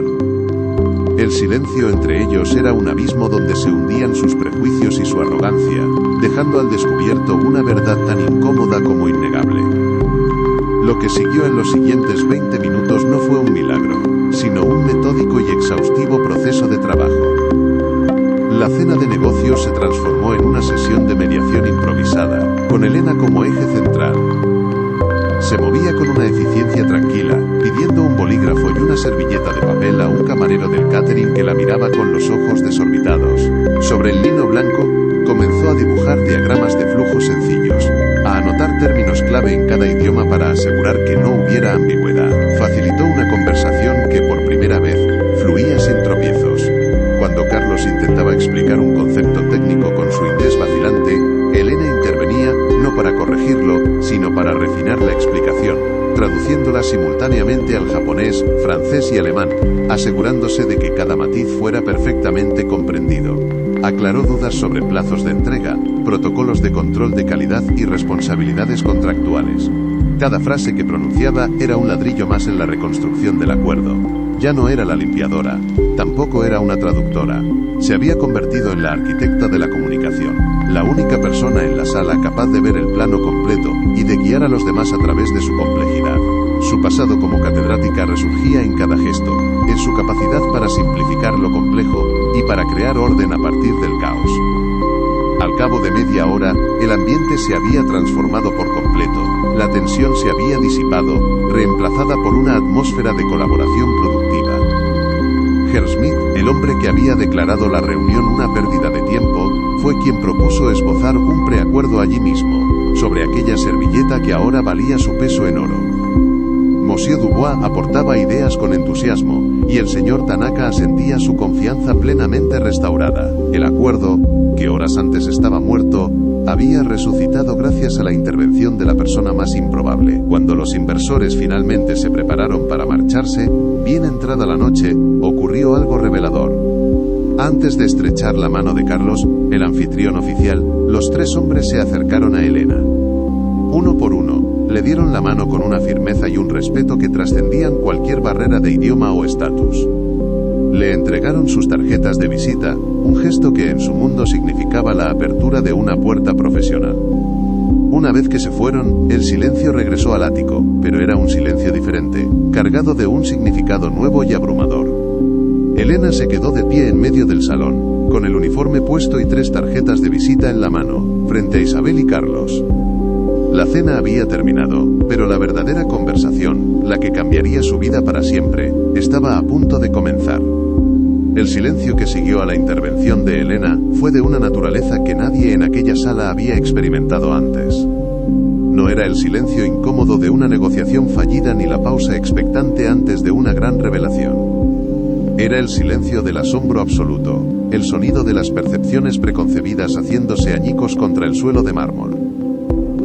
El silencio entre ellos era un abismo donde se hundían sus prejuicios y su arrogancia, dejando al descubierto una verdad tan incómoda como innegable. Lo que siguió en los siguientes 20 minutos no fue un milagro, sino un metódico y exhaustivo proceso de trabajo. La cena de negocios se transformó en una sesión de mediación improvisada, con Elena como eje central. Se movía con una eficiencia tranquila, pidiendo un bolígrafo y una servilleta de papel a un camarero del catering que la miraba con los ojos desorbitados. Sobre el lino blanco, comenzó a dibujar diagramas de flujos sencillos, a anotar términos clave en cada idioma para asegurar que no hubiera ambigüedad. Facilitó una conversación que por primera vez fluía sin tropiezos. Cuando Carlos intentaba explicar un concepto técnico con su inglés vacilante, Elena intervenía, no para corregirlo, sino para refinar la explicación, traduciéndola simultáneamente al japonés, francés y alemán, asegurándose de que cada matiz fuera perfectamente comprendido. Aclaró dudas sobre plazos de entrega, protocolos de control de calidad y responsabilidades contractuales. Cada frase que pronunciaba era un ladrillo más en la reconstrucción del acuerdo. Ya no era la limpiadora, tampoco era una traductora. Se había convertido en la arquitecta de la comunicación, la única persona en la sala capaz de ver el plano completo y de guiar a los demás a través de su complejidad. Su pasado como catedrática resurgía en cada gesto, en su capacidad para simplificar lo complejo y para crear orden a partir del caos. Al cabo de media hora, el ambiente se había transformado por completo, la tensión se había disipado, reemplazada por una atmósfera de colaboración productiva. Herr Schmidt, el hombre que había declarado la reunión una pérdida de tiempo, fue quien propuso esbozar un preacuerdo allí mismo, sobre aquella servilleta que ahora valía su peso en oro. Monsieur Dubois aportaba ideas con entusiasmo, y el señor Tanaka asentía su confianza plenamente restaurada. El acuerdo, que horas antes estaba muerto, había resucitado gracias a la intervención de la persona más improbable. Cuando los inversores finalmente se prepararon para marcharse, bien entrada la noche, ocurrió algo revelador. Antes de estrechar la mano de Carlos, el anfitrión oficial, Los tres hombres se acercaron a Elena. Uno por uno, le dieron la mano con una firmeza y un respeto que trascendían cualquier barrera de idioma o estatus. Le entregaron sus tarjetas de visita, un gesto que en su mundo significaba la apertura de una puerta profesional. Una vez que se fueron, el silencio regresó al ático, pero era un silencio diferente, cargado de un significado nuevo y abrumador. Elena se quedó de pie en medio del salón, con el uniforme puesto y 3 tarjetas de visita en la mano, frente a Isabel y Carlos. La cena había terminado, pero la verdadera conversación, la que cambiaría su vida para siempre, estaba a punto de comenzar. El silencio que siguió a la intervención de Elena fue de una naturaleza que nadie en aquella sala había experimentado antes. No era el silencio incómodo de una negociación fallida ni la pausa expectante antes de una gran revelación. Era el silencio del asombro absoluto, el sonido de las percepciones preconcebidas haciéndose añicos contra el suelo de mármol.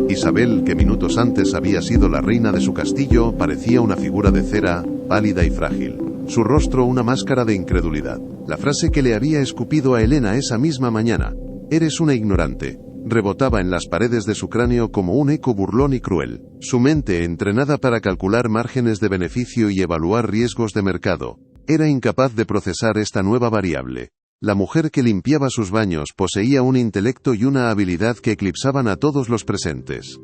Isabel, que minutos antes había sido la reina de su castillo, parecía una figura de cera, pálida y frágil. Su rostro una máscara de incredulidad. La frase que le había escupido a Elena esa misma mañana, «Eres una ignorante», rebotaba en las paredes de su cráneo como un eco burlón y cruel. Su mente, entrenada para calcular márgenes de beneficio y evaluar riesgos de mercado, era incapaz de procesar esta nueva variable. La mujer que limpiaba sus baños poseía un intelecto y una habilidad que eclipsaban a todos los presentes.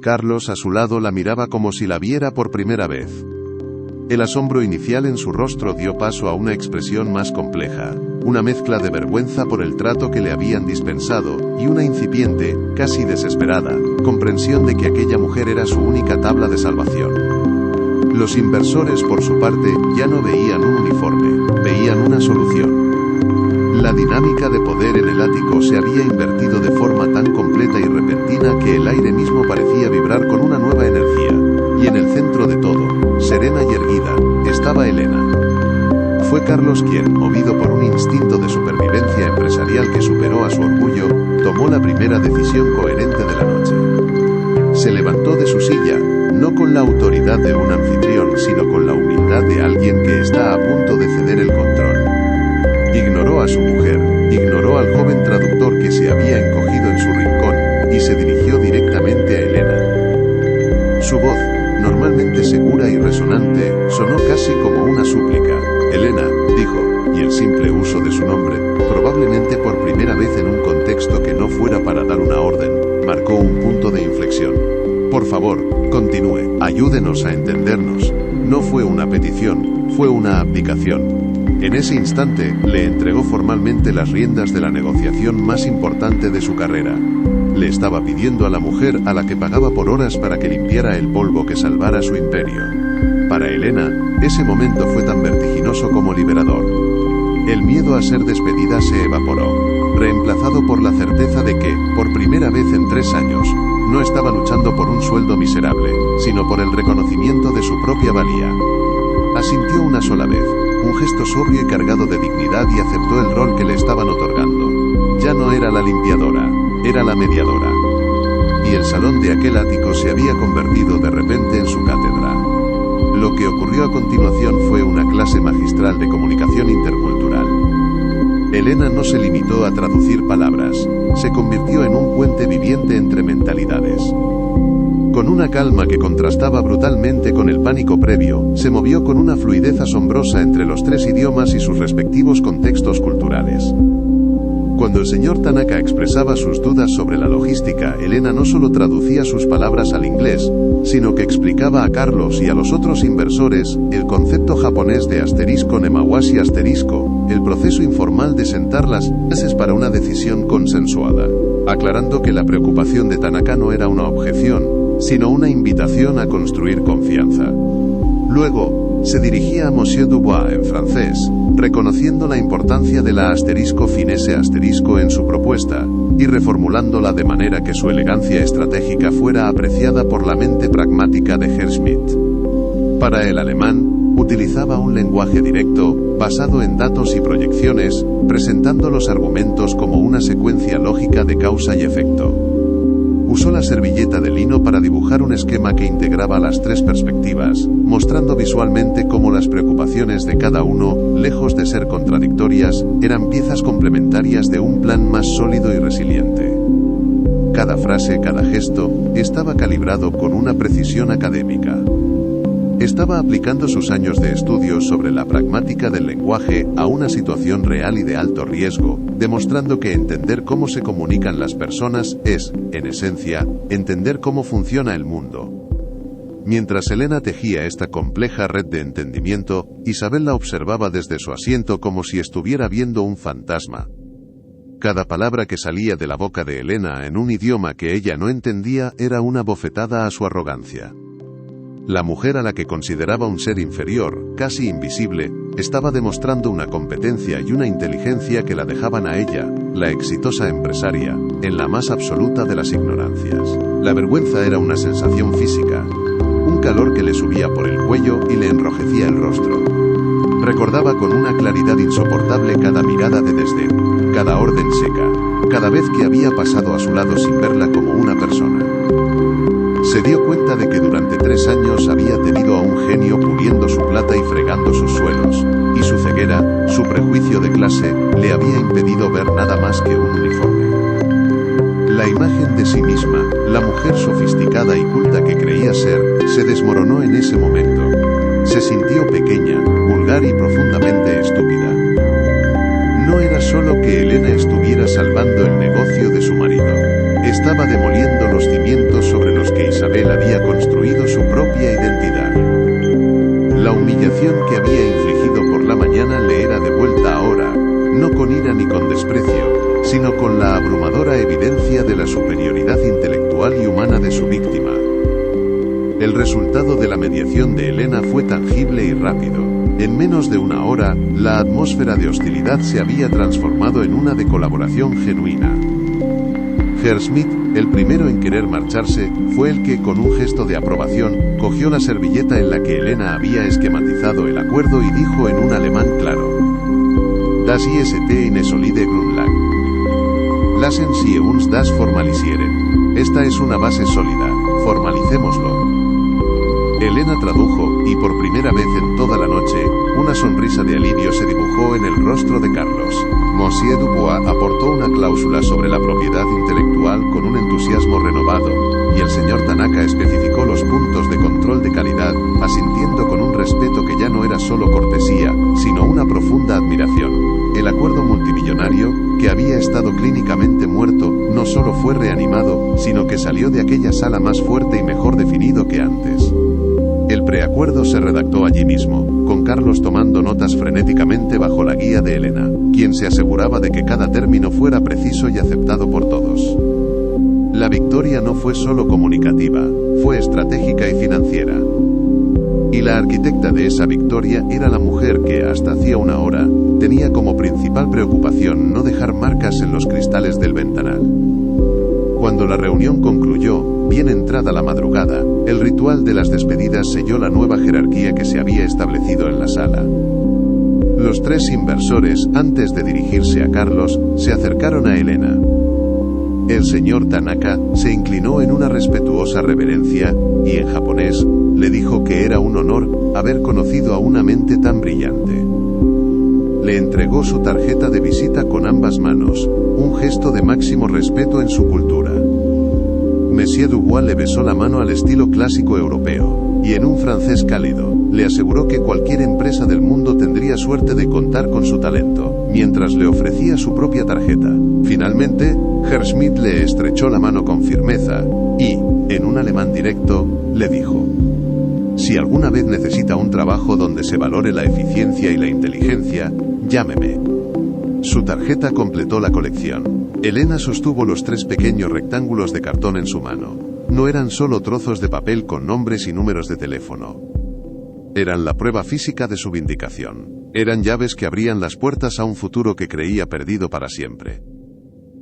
Carlos a su lado la miraba como si la viera por primera vez. El asombro inicial en su rostro dio paso a una expresión más compleja, una mezcla de vergüenza por el trato que le habían dispensado, y una incipiente, casi desesperada, comprensión de que aquella mujer era su única tabla de salvación. Los inversores, por su parte, ya no veían un uniforme, veían una solución. La dinámica de poder en el ático se había invertido de forma tan completa y repentina que el aire mismo parecía vibrar con una nueva energía. Y en el centro de todo, serena y erguida, estaba Elena. Fue Carlos quien, movido por un instinto de supervivencia empresarial que superó a su orgullo, tomó la primera decisión coherente de la noche. Se levantó de su silla, no con la autoridad de un anfitrión, sino con la humildad de alguien que está a punto de ceder el control. Ignoró a su mujer, ignoró al joven traductor que se había encogido en su rincón, y se dirigió directamente a Elena. Su voz, normalmente segura y resonante, sonó casi como una súplica. «Elena», dijo, y el simple uso de su nombre, probablemente por primera vez en un contexto que no fuera para dar una orden, marcó un punto de inflexión. «Por favor, continúe, ayúdenos a entendernos». No fue una petición, fue una abdicación. En ese instante, le entregó formalmente las riendas de la negociación más importante de su carrera. Le estaba pidiendo a la mujer a la que pagaba por horas para que limpiara el polvo que salvara su imperio. Para Elena, ese momento fue tan vertiginoso como liberador. El miedo a ser despedida se evaporó, reemplazado por la certeza de que, por primera vez en 3 años, no estaba luchando por un sueldo miserable, sino por el reconocimiento de su propia valía. Asintió una sola vez, un gesto sobrio y cargado de dignidad, y aceptó el rol que le estaban otorgando. Ya no era la limpiadora, era la mediadora. Y el salón de aquel ático se había convertido de repente en su cátedra. Lo que ocurrió a continuación fue una clase magistral de comunicación intercultural. Elena no se limitó a traducir palabras, se convirtió en un puente viviente entre mentalidades. Con una calma que contrastaba brutalmente con el pánico previo, se movió con una fluidez asombrosa entre los 3 idiomas y sus respectivos contextos culturales. Cuando el señor Tanaka expresaba sus dudas sobre la logística, Elena no solo traducía sus palabras al inglés, sino que explicaba a Carlos y a los otros inversores el concepto japonés de *nemawashi*, el proceso informal de sentar las bases para una decisión consensuada, aclarando que la preocupación de Tanaka no era una objeción, sino una invitación a construir confianza. Luego, se dirigía a Monsieur Dubois en francés, reconociendo la importancia de la *finesse* en su propuesta, y reformulándola de manera que su elegancia estratégica fuera apreciada por la mente pragmática de Herr Schmidt. Para el alemán, utilizaba un lenguaje directo, basado en datos y proyecciones, presentando los argumentos como una secuencia lógica de causa y efecto. Usó la servilleta de lino para dibujar un esquema que integraba las 3 perspectivas, mostrando visualmente cómo las preocupaciones de cada uno, lejos de ser contradictorias, eran piezas complementarias de un plan más sólido y resiliente. Cada frase, cada gesto, estaba calibrado con una precisión académica. Estaba aplicando sus años de estudios sobre la pragmática del lenguaje a una situación real y de alto riesgo, demostrando que entender cómo se comunican las personas es, en esencia, entender cómo funciona el mundo. Mientras Elena tejía esta compleja red de entendimiento, Isabel la observaba desde su asiento como si estuviera viendo un fantasma. Cada palabra que salía de la boca de Elena en un idioma que ella no entendía era una bofetada a su arrogancia. La mujer a la que consideraba un ser inferior, casi invisible, estaba demostrando una competencia y una inteligencia que la dejaban a ella, la exitosa empresaria, en la más absoluta de las ignorancias. La vergüenza era una sensación física, un calor que le subía por el cuello y le enrojecía el rostro. Recordaba con una claridad insoportable cada mirada de desdén, cada orden seca, cada vez que había pasado a su lado sin verla como una persona. Se dio cuenta de que durante 3 años había tenido a un genio puliendo su plata y fregando sus suelos, y su ceguera, su prejuicio de clase, le había impedido ver nada más que un uniforme. La imagen de sí misma, la mujer sofisticada y culta que creía ser, se desmoronó en ese momento. Se sintió pequeña, vulgar y profundamente estúpida. No era solo que Elena estuviera salvando el negocio de su marido. Estaba demoliendo los cimientos sobre los que Isabel había construido su propia identidad. La humillación que había infligido por la mañana le era devuelta ahora, no con ira ni con desprecio, sino con la abrumadora evidencia de la superioridad intelectual y humana de su víctima. El resultado de la mediación de Elena fue tangible y rápido. En menos de 1 hora, la atmósfera de hostilidad se había transformado en una de colaboración genuina. Herr Schmidt, el primero en querer marcharse, fue el que, con un gesto de aprobación, cogió la servilleta en la que Elena había esquematizado el acuerdo y dijo en un alemán claro: Das IST in solide Grundlag. Lassen Sie uns das formalisieren. Esta es una base sólida, formalicémoslo. Elena tradujo, y por primera vez en toda la noche, una sonrisa de alivio se dibujó en el rostro de Carlos. Monsieur Dubois aportó una cláusula sobre la propiedad intelectual con un entusiasmo renovado, y el señor Tanaka especificó los puntos de control de calidad, asintiendo con un respeto que ya no era solo cortesía, sino una profunda admiración. El acuerdo multimillonario, que había estado clínicamente muerto, no solo fue reanimado, sino que salió de aquella sala más fuerte y mejor definido que antes. El preacuerdo se redactó allí mismo, con Carlos tomando notas frenéticamente bajo la guía de Elena, quien se aseguraba de que cada término fuera preciso y aceptado por todos. La victoria no fue solo comunicativa, fue estratégica y financiera. Y la arquitecta de esa victoria era la mujer que, hasta hacía 1 hora, tenía como principal preocupación no dejar marcas en los cristales del ventanal. Cuando la reunión concluyó, bien entrada la madrugada, el ritual de las despedidas selló la nueva jerarquía que se había establecido en la sala. Los 3 inversores, antes de dirigirse a Carlos, se acercaron a Elena. El señor Tanaka se inclinó en una respetuosa reverencia, y en japonés, le dijo que era un honor haber conocido a una mente tan brillante. Le entregó su tarjeta de visita con ambas manos, un gesto de máximo respeto en su cultura. Monsieur Dubois le besó la mano al estilo clásico europeo, y en un francés cálido, le aseguró que cualquier empresa del mundo tendría suerte de contar con su talento, mientras le ofrecía su propia tarjeta. Finalmente, Herr Schmidt le estrechó la mano con firmeza, y, en un alemán directo, le dijo: Si alguna vez necesita un trabajo donde se valore la eficiencia y la inteligencia, llámeme. Su tarjeta completó la colección. Elena sostuvo los 3 pequeños rectángulos de cartón en su mano. No eran solo trozos de papel con nombres y números de teléfono. Eran la prueba física de su vindicación. Eran llaves que abrían las puertas a un futuro que creía perdido para siempre.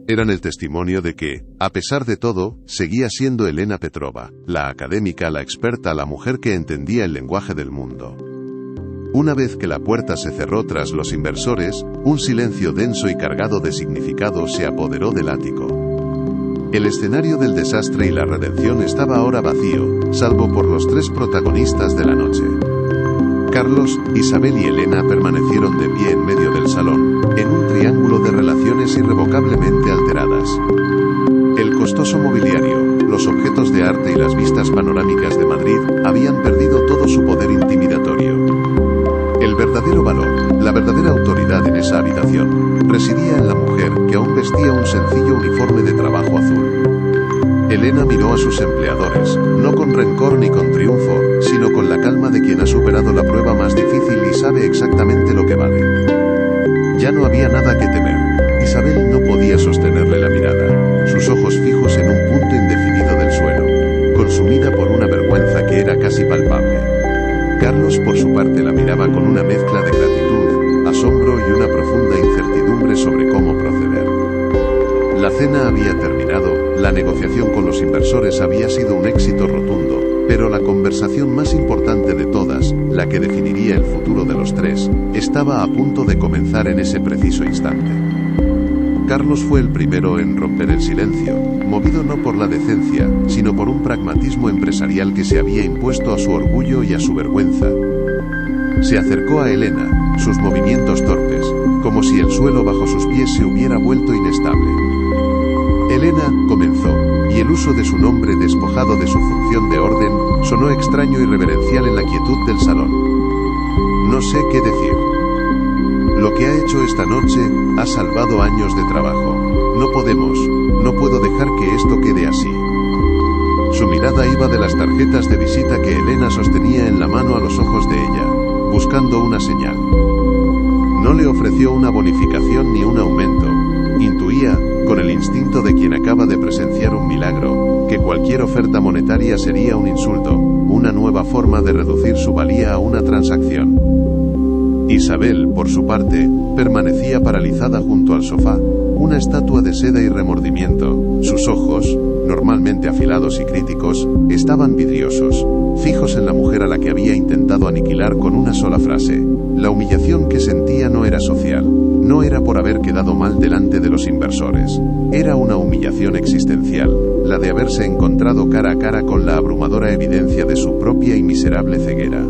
Eran el testimonio de que, a pesar de todo, seguía siendo Elena Petrova, la académica, la experta, la mujer que entendía el lenguaje del mundo. Una vez que la puerta se cerró tras los inversores, un silencio denso y cargado de significado se apoderó del ático. El escenario del desastre y la redención estaba ahora vacío, salvo por los 3 protagonistas de la noche. Carlos, Isabel y Elena permanecieron de pie en medio del salón, en un triángulo de relaciones irrevocablemente alteradas. El fastuoso mobiliario, los objetos de arte y las vistas panorámicas de Madrid habían perdido todo su poder intimidatorio. El verdadero valor, la verdadera autoridad en esa habitación, residía en la mujer que aún vestía un sencillo uniforme de trabajo azul. Elena miró a sus empleadores, no con rencor ni con triunfo, sino con la calma de quien ha superado la prueba más difícil y sabe exactamente lo que vale. Ya no había nada que temer. Isabel no podía sostenerle la mirada, sus ojos fijos en un punto indefinido del suelo, consumida por una vergüenza que era casi palpable. Carlos, por su parte, la miraba con una mezcla de gratitud, asombro y una profunda incertidumbre sobre cómo proceder. La cena había terminado, la negociación con los inversores había sido un éxito rotundo, pero la conversación más importante de todas, la que definiría el futuro de los tres, estaba a punto de comenzar en ese preciso instante. Carlos fue el primero en romper el silencio, movido no por la decencia, sino por un pragmatismo empresarial que se había impuesto a su orgullo y a su vergüenza. Se acercó a Elena, sus movimientos torpes, como si el suelo bajo sus pies se hubiera vuelto inestable. Elena, comenzó, y el uso de su nombre despojado de su función de orden, sonó extraño y reverencial en la quietud del salón. No sé qué decir. Lo que ha hecho esta noche, ha salvado años de trabajo. No puedo dejar que esto quede así. Su mirada iba de las tarjetas de visita que Elena sostenía en la mano a los ojos de ella, buscando una señal. No le ofreció una bonificación ni un aumento. Intuía, con el instinto de quien acaba de presenciar un milagro, que cualquier oferta monetaria sería un insulto, una nueva forma de reducir su valía a una transacción. Isabel, por su parte, permanecía paralizada junto al sofá, una estatua de seda y remordimiento. Sus ojos, normalmente afilados y críticos, estaban vidriosos, fijos en la mujer a la que había intentado aniquilar con una sola frase. La humillación que sentía no era social, no era por haber quedado mal delante de los inversores. Era una humillación existencial, la de haberse encontrado cara a cara con la abrumadora evidencia de su propia y miserable ceguera.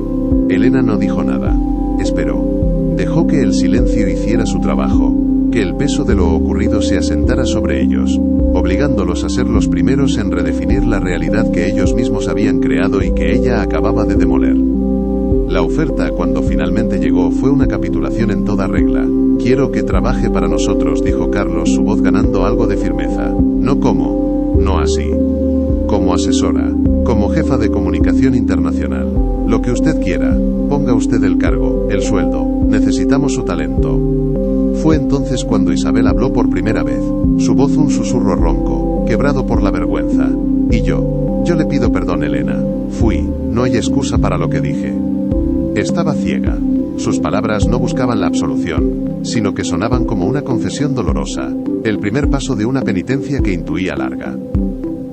Elena no dijo nada. Esperó. Dejó que el silencio hiciera su trabajo, que el peso de lo ocurrido se asentara sobre ellos, obligándolos a ser los primeros en redefinir la realidad que ellos mismos habían creado y que ella acababa de demoler. La oferta, cuando finalmente llegó, fue una capitulación en toda regla. Quiero que trabaje para nosotros, dijo Carlos, su voz ganando algo de firmeza. No así. Como asesora, como jefa de comunicación internacional. Lo que usted quiera, ponga usted el cargo, el sueldo, necesitamos su talento. Fue entonces cuando Isabel habló por primera vez, su voz un susurro ronco, quebrado por la vergüenza. Y yo le pido perdón, Elena. No hay excusa para lo que dije. Estaba ciega. Sus palabras no buscaban la absolución, sino que sonaban como una confesión dolorosa, el primer paso de una penitencia que intuía larga.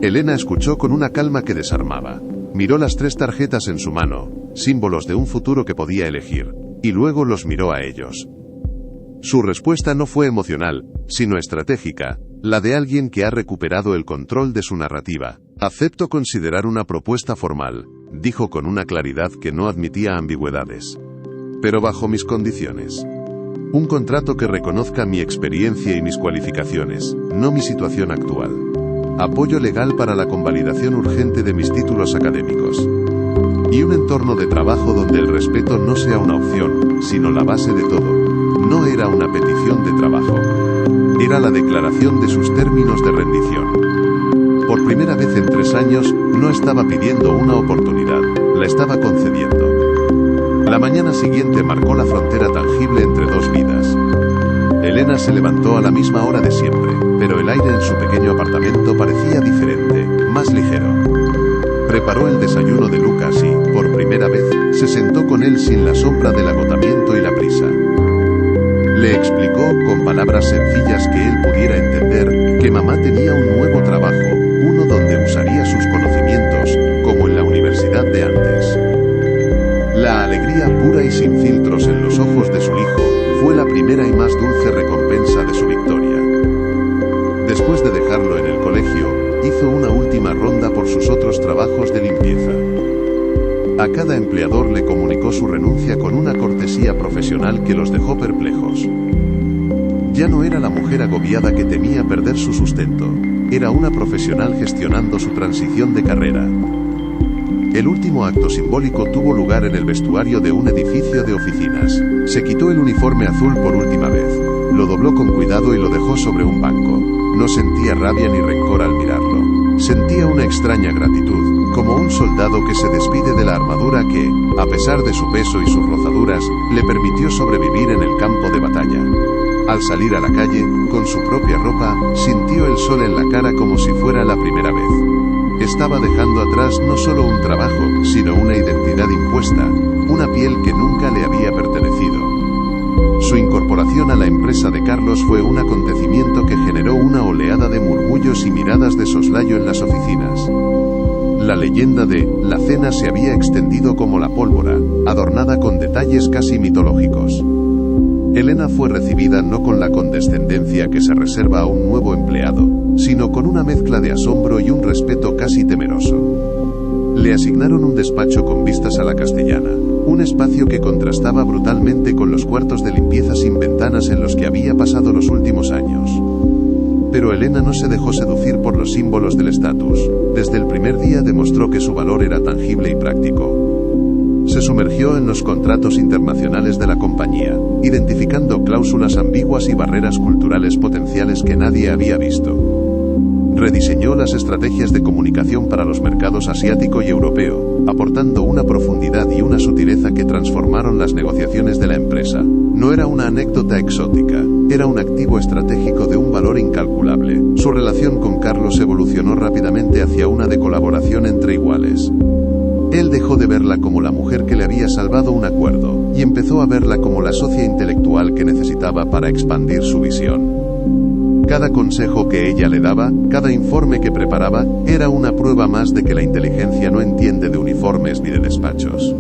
Elena escuchó con una calma que desarmaba. Miró las 3 tarjetas en su mano, símbolos de un futuro que podía elegir, y luego los miró a ellos. Su respuesta no fue emocional, sino estratégica, la de alguien que ha recuperado el control de su narrativa. Acepto considerar una propuesta formal, dijo con una claridad que no admitía ambigüedades. Pero bajo mis condiciones. Un contrato que reconozca mi experiencia y mis cualificaciones, no mi situación actual. Apoyo legal para la convalidación urgente de mis títulos académicos. Y un entorno de trabajo donde el respeto no sea una opción, sino la base de todo. No era una petición de trabajo. Era la declaración de sus términos de rendición. Por primera vez en 3 años, no estaba pidiendo una oportunidad, la estaba concediendo. La mañana siguiente marcó la frontera tangible entre 2 vidas. Elena se levantó a la misma hora de siempre, pero el aire en su pequeño apartamento parecía diferente, más ligero. Preparó el desayuno de Lucas y, por primera vez, se sentó con él sin la sombra del agotamiento y la prisa. Le explicó, con palabras sencillas que él pudiera entender, que mamá tenía un nuevo trabajo, uno donde usaría sus conocimientos, como en la universidad de antes. La alegría pura y sin filtros en los ojos de su hijo, fue la primera y más dulce recompensa de su victoria. Después de dejarlo en el colegio, hizo una última ronda por sus otros trabajos de limpieza. A cada empleador le comunicó su renuncia con una cortesía profesional que los dejó perplejos. Ya no era la mujer agobiada que temía perder su sustento. era una profesional gestionando su transición de carrera. El último acto simbólico tuvo lugar en el vestuario de un edificio de oficinas. Se quitó el uniforme azul por última vez. Lo dobló con cuidado y lo dejó sobre un banco. No sentía rabia ni rencor al mirarlo. Sentía una extraña gratitud, como un soldado que se despide de la armadura que, a pesar de su peso y sus rozaduras, le permitió sobrevivir en el campo de batalla. Al salir a la calle, con su propia ropa, sintió el sol en la cara como si fuera la primera vez. Estaba dejando atrás no solo un trabajo, sino una identidad impuesta, una piel que nunca le había pertenecido. Su incorporación a la empresa de Carlos fue un acontecimiento que generó una oleada de murmullos y miradas de soslayo en las oficinas. La leyenda de la cena se había extendido como la pólvora, adornada con detalles casi mitológicos. Elena fue recibida no con la condescendencia que se reserva a un nuevo empleado, sino con una mezcla de asombro y un respeto casi temeroso. Le asignaron un despacho con vistas a la Castellana, un espacio que contrastaba brutalmente con los cuartos de limpieza sin ventanas en los que había pasado los últimos años. Pero Elena no se dejó seducir por los símbolos del estatus. Desde el primer día demostró que su valor era tangible y práctico. Se sumergió en los contratos internacionales de la compañía, identificando cláusulas ambiguas y barreras culturales potenciales que nadie había visto. Rediseñó las estrategias de comunicación para los mercados asiático y europeo, aportando una profundidad y una sutileza que transformaron las negociaciones de la empresa. No era una anécdota exótica, era un activo estratégico de un valor incalculable. Su relación con Carlos evolucionó rápidamente hacia una de colaboración entre iguales. Él dejó de verla como la mujer que le había salvado un acuerdo, y empezó a verla como la socia intelectual que necesitaba para expandir su visión. Cada consejo que ella le daba, cada informe que preparaba, era una prueba más de que la inteligencia no entiende de uniformes ni de despachos.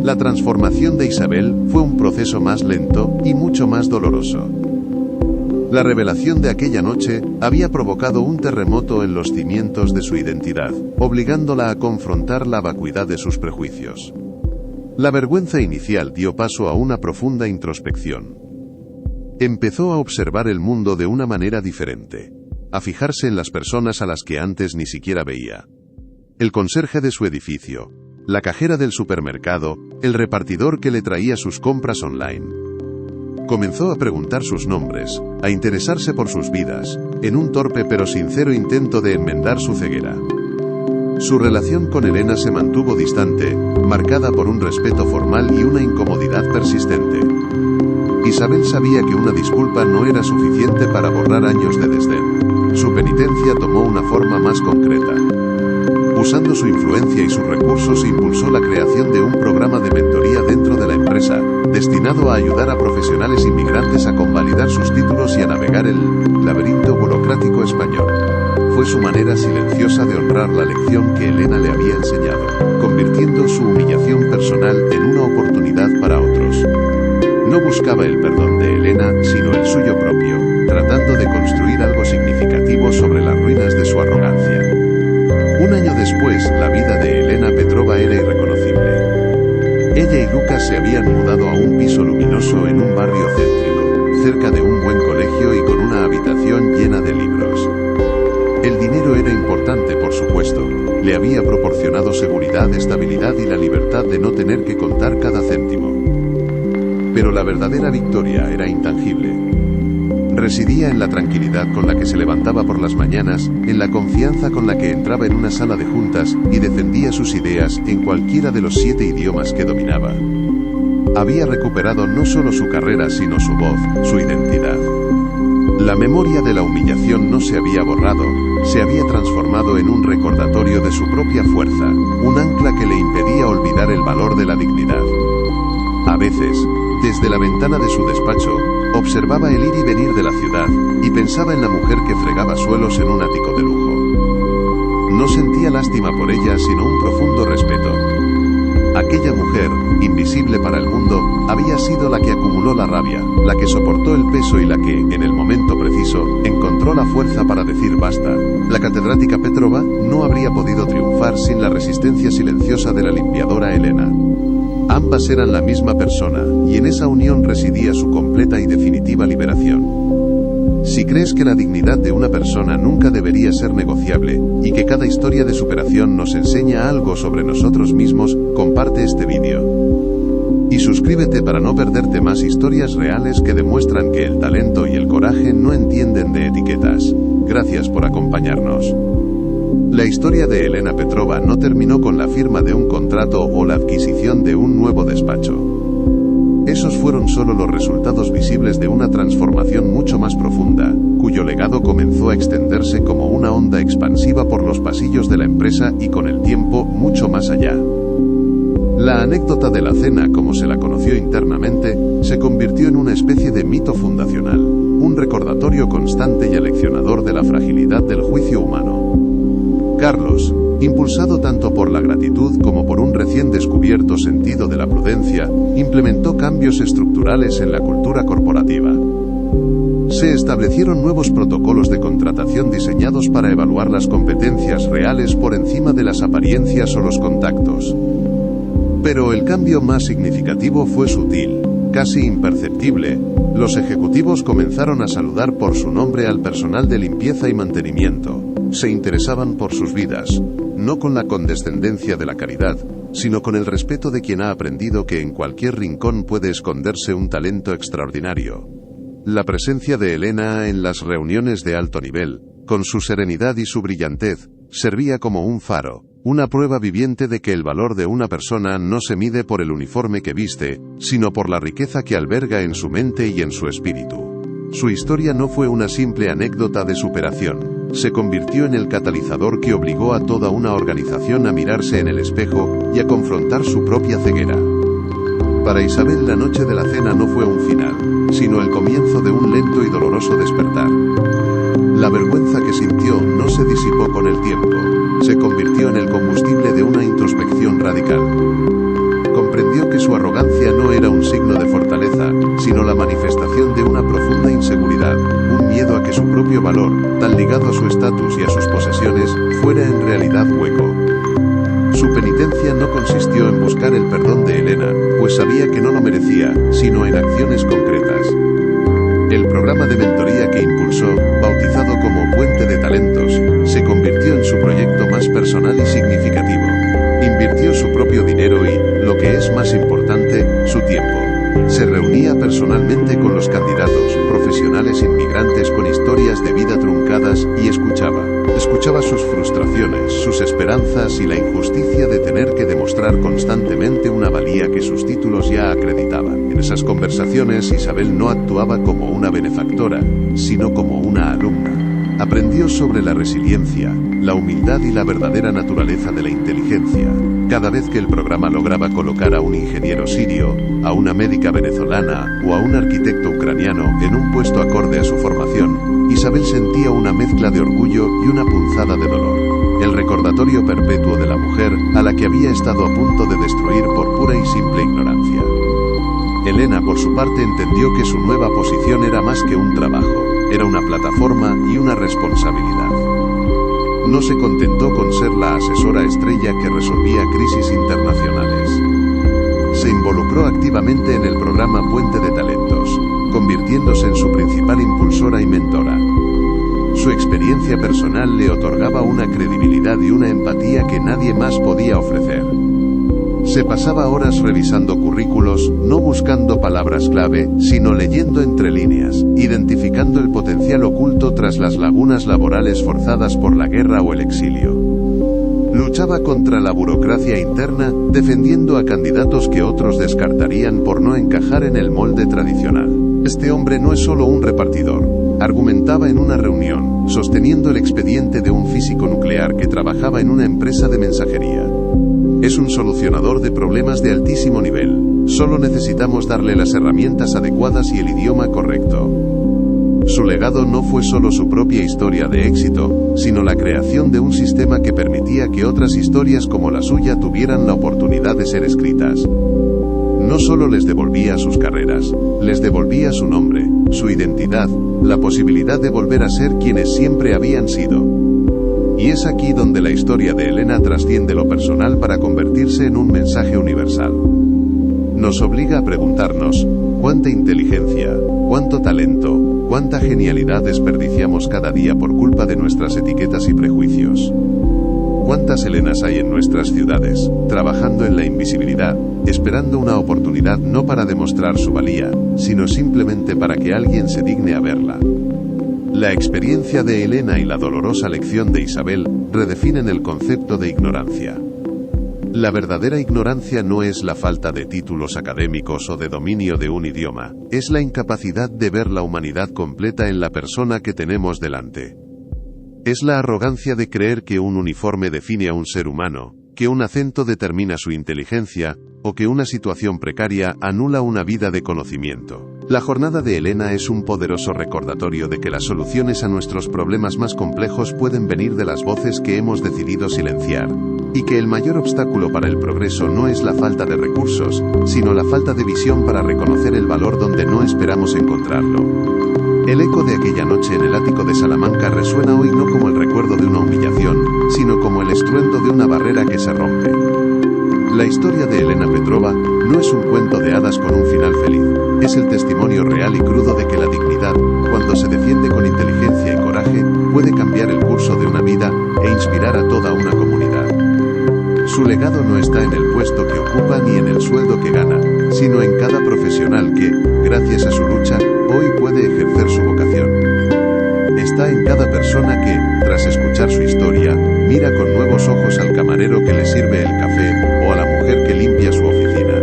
La transformación de Isabel fue un proceso más lento y mucho más doloroso. La revelación de aquella noche había provocado un terremoto en los cimientos de su identidad, obligándola a confrontar la vacuidad de sus prejuicios. La vergüenza inicial dio paso a una profunda introspección. Empezó a observar el mundo de una manera diferente, a fijarse en las personas a las que antes ni siquiera veía. El conserje de su edificio, la cajera del supermercado, el repartidor que le traía sus compras online. Comenzó a preguntar sus nombres, a interesarse por sus vidas, en un torpe pero sincero intento de enmendar su ceguera. Su relación con Elena se mantuvo distante, marcada por un respeto formal y una incomodidad persistente. Isabel sabía que una disculpa no era suficiente para borrar años de desdén. Su penitencia tomó una forma más concreta. Usando su influencia y sus recursos, impulsó la creación de un programa de mentoría dentro de la empresa, destinado a ayudar a profesionales inmigrantes a convalidar sus títulos y a navegar el laberinto burocrático español. Fue su manera silenciosa de honrar la lección que Elena le había enseñado, convirtiendo su humillación personal en una oportunidad para otros. No buscaba el perdón de Elena, sino el suyo propio, tratando de construir algo significativo sobre las ruinas de su arrogancia. Un año después, la vida de Elena Petrova era irreconocible. Ella y Lucas se habían mudado a un piso luminoso en un barrio céntrico, cerca de un buen colegio y con una habitación llena de libros. El dinero era importante, por supuesto. Le había proporcionado seguridad, estabilidad y la libertad de no tener que contar cada céntimo. Pero la verdadera victoria era intangible. Residía en la tranquilidad con la que se levantaba por las mañanas, en la confianza con la que entraba en una sala de juntas y defendía sus ideas en cualquiera de los 7 idiomas que dominaba. Había recuperado no solo su carrera, sino su voz, su identidad. La memoria de la humillación no se había borrado, se había transformado en un recordatorio de su propia fuerza, un ancla que le impedía olvidar el valor de la dignidad. A veces, desde la ventana de su despacho, observaba el ir y venir de la ciudad, y pensaba en la mujer que fregaba suelos en un ático de lujo. No sentía lástima por ella, sino un profundo respeto. Aquella mujer, invisible para el mundo, había sido la que acumuló la rabia, la que soportó el peso y la que, en el momento preciso, encontró la fuerza para decir basta. La catedrática Petrova no habría podido triunfar sin la resistencia silenciosa de la limpiadora Elena. Ambas eran la misma persona, y en esa unión residía su completa y definitiva liberación. Si crees que la dignidad de una persona nunca debería ser negociable, y que cada historia de superación nos enseña algo sobre nosotros mismos, comparte este vídeo. Y suscríbete para no perderte más historias reales que demuestran que el talento y el coraje no entienden de etiquetas. Gracias por acompañarnos. La historia de Elena Petrova no terminó con la firma de un contrato o la adquisición de un nuevo despacho. Esos fueron solo los resultados visibles de una transformación mucho más profunda, cuyo legado comenzó a extenderse como una onda expansiva por los pasillos de la empresa y con el tiempo mucho más allá. La anécdota de la cena, como se la conoció internamente, se convirtió en una especie de mito fundacional, un recordatorio constante y aleccionador de la fragilidad del juicio humano. Carlos, impulsado tanto por la gratitud como por un recién descubierto sentido de la prudencia, implementó cambios estructurales en la cultura corporativa. Se establecieron nuevos protocolos de contratación diseñados para evaluar las competencias reales por encima de las apariencias o los contactos. Pero el cambio más significativo fue sutil, casi imperceptible. Los ejecutivos comenzaron a saludar por su nombre al personal de limpieza y mantenimiento. Se interesaban por sus vidas, no con la condescendencia de la caridad, sino con el respeto de quien ha aprendido que en cualquier rincón puede esconderse un talento extraordinario. La presencia de Elena en las reuniones de alto nivel, con su serenidad y su brillantez, servía como un faro, una prueba viviente de que el valor de una persona no se mide por el uniforme que viste, sino por la riqueza que alberga en su mente y en su espíritu. Su historia no fue una simple anécdota de superación. Se convirtió en el catalizador que obligó a toda una organización a mirarse en el espejo y a confrontar su propia ceguera. Para Isabel, la noche de la cena no fue un final, sino el comienzo de un lento y doloroso despertar. La vergüenza que sintió no se disipó con el tiempo, se convirtió en el combustible de una introspección radical. Comprendió que su arrogancia no era un signo de fortaleza, sino la manifestación de una profunda inseguridad, un miedo a que su propio valor, tan ligado a su estatus y a sus posesiones, fuera en realidad hueco. Su penitencia no consistió en buscar el perdón de Elena, pues sabía que no lo merecía, sino en acciones concretas. El programa de mentoría que impulsó, bautizado como Puente de Talentos, se convirtió en su proyecto más personal y significativo. Invirtió su propio dinero y, lo que es más importante, su tiempo. Se reunía personalmente con los candidatos, profesionales inmigrantes con historias de vida truncadas, y escuchaba. Escuchaba sus frustraciones, sus esperanzas y la injusticia de tener que demostrar constantemente una valía que sus títulos ya acreditaban. En esas conversaciones, Isabel no actuaba como una benefactora, sino como una alumna. Aprendió sobre la resiliencia, la humildad y la verdadera naturaleza de la inteligencia. Cada vez que el programa lograba colocar a un ingeniero sirio, a una médica venezolana o a un arquitecto ucraniano en un puesto acorde a su formación, Isabel sentía una mezcla de orgullo y una punzada de dolor. El recordatorio perpetuo de la mujer a la que había estado a punto de destruir por pura y simple ignorancia. Elena, por su parte, entendió que su nueva posición era más que un trabajo, era una plataforma y una responsabilidad. No se contentó con ser la asesora estrella que resolvía crisis internacionales. Se involucró activamente en el programa Puente de Talentos, convirtiéndose en su principal impulsora y mentora. Su experiencia personal le otorgaba una credibilidad y una empatía que nadie más podía ofrecer. Se pasaba horas revisando currículos, no buscando palabras clave, sino leyendo entre líneas, identificando el potencial oculto tras las lagunas laborales forzadas por la guerra o el exilio. Luchaba contra la burocracia interna, defendiendo a candidatos que otros descartarían por no encajar en el molde tradicional. Este hombre no es solo un repartidor, argumentaba en una reunión, sosteniendo el expediente de un físico nuclear que trabajaba en una empresa de mensajería. Es un solucionador de problemas de altísimo nivel. Solo necesitamos darle las herramientas adecuadas y el idioma correcto. Su legado no fue solo su propia historia de éxito, sino la creación de un sistema que permitía que otras historias como la suya tuvieran la oportunidad de ser escritas. No solo les devolvía sus carreras, les devolvía su nombre, su identidad, la posibilidad de volver a ser quienes siempre habían sido. Y es aquí donde la historia de Elena trasciende lo personal para convertirse en un mensaje universal. Nos obliga a preguntarnos, ¿cuánta inteligencia, cuánto talento, ¿Cuánta genialidad desperdiciamos cada día por culpa de nuestras etiquetas y prejuicios? ¿Cuántas Elenas hay en nuestras ciudades, trabajando en la invisibilidad, esperando una oportunidad no para demostrar su valía, sino simplemente para que alguien se digne a verla? La experiencia de Elena y la dolorosa lección de Isabel redefinen el concepto de ignorancia. La verdadera ignorancia no es la falta de títulos académicos o de dominio de un idioma, es la incapacidad de ver la humanidad completa en la persona que tenemos delante. Es la arrogancia de creer que un uniforme define a un ser humano, que un acento determina su inteligencia, o que una situación precaria anula una vida de conocimiento. La jornada de Elena es un poderoso recordatorio de que las soluciones a nuestros problemas más complejos pueden venir de las voces que hemos decidido silenciar, y que el mayor obstáculo para el progreso no es la falta de recursos, sino la falta de visión para reconocer el valor donde no esperamos encontrarlo. El eco de aquella noche en el ático de Salamanca resuena hoy no como el recuerdo de una humillación, sino como el estruendo de una barrera que se rompe. La historia de Elena Petrova no es un cuento de hadas con un final feliz, es el testimonio real y crudo de que la dignidad, cuando se defiende con inteligencia y coraje, puede cambiar el curso de una vida e inspirar a toda una comunidad. Su legado no está en el puesto que ocupa ni en el sueldo que gana, sino en cada profesional que, gracias a su lucha, hoy puede ejercer su vocación. Está en cada persona que, tras escuchar su historia, mira con nuevos ojos al camarero que le sirve el café, o a la mujer que limpia su oficina.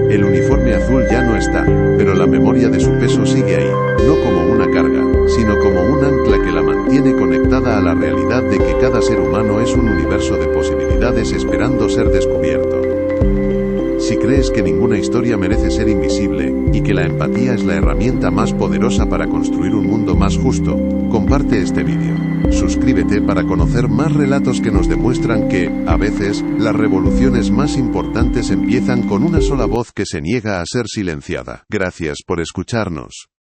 El uniforme azul ya no está, pero la memoria de su peso sigue ahí, no como una carga, sino como un ancla que la mantiene conectada a la realidad de que cada ser humano es un universo de posibilidades esperando ser descubierto. Si crees que ninguna historia merece ser invisible, y que la empatía es la herramienta más poderosa para construir un mundo más justo, comparte este vídeo. Suscríbete para conocer más relatos que nos demuestran que, a veces, las revoluciones más importantes empiezan con una sola voz que se niega a ser silenciada. Gracias por escucharnos.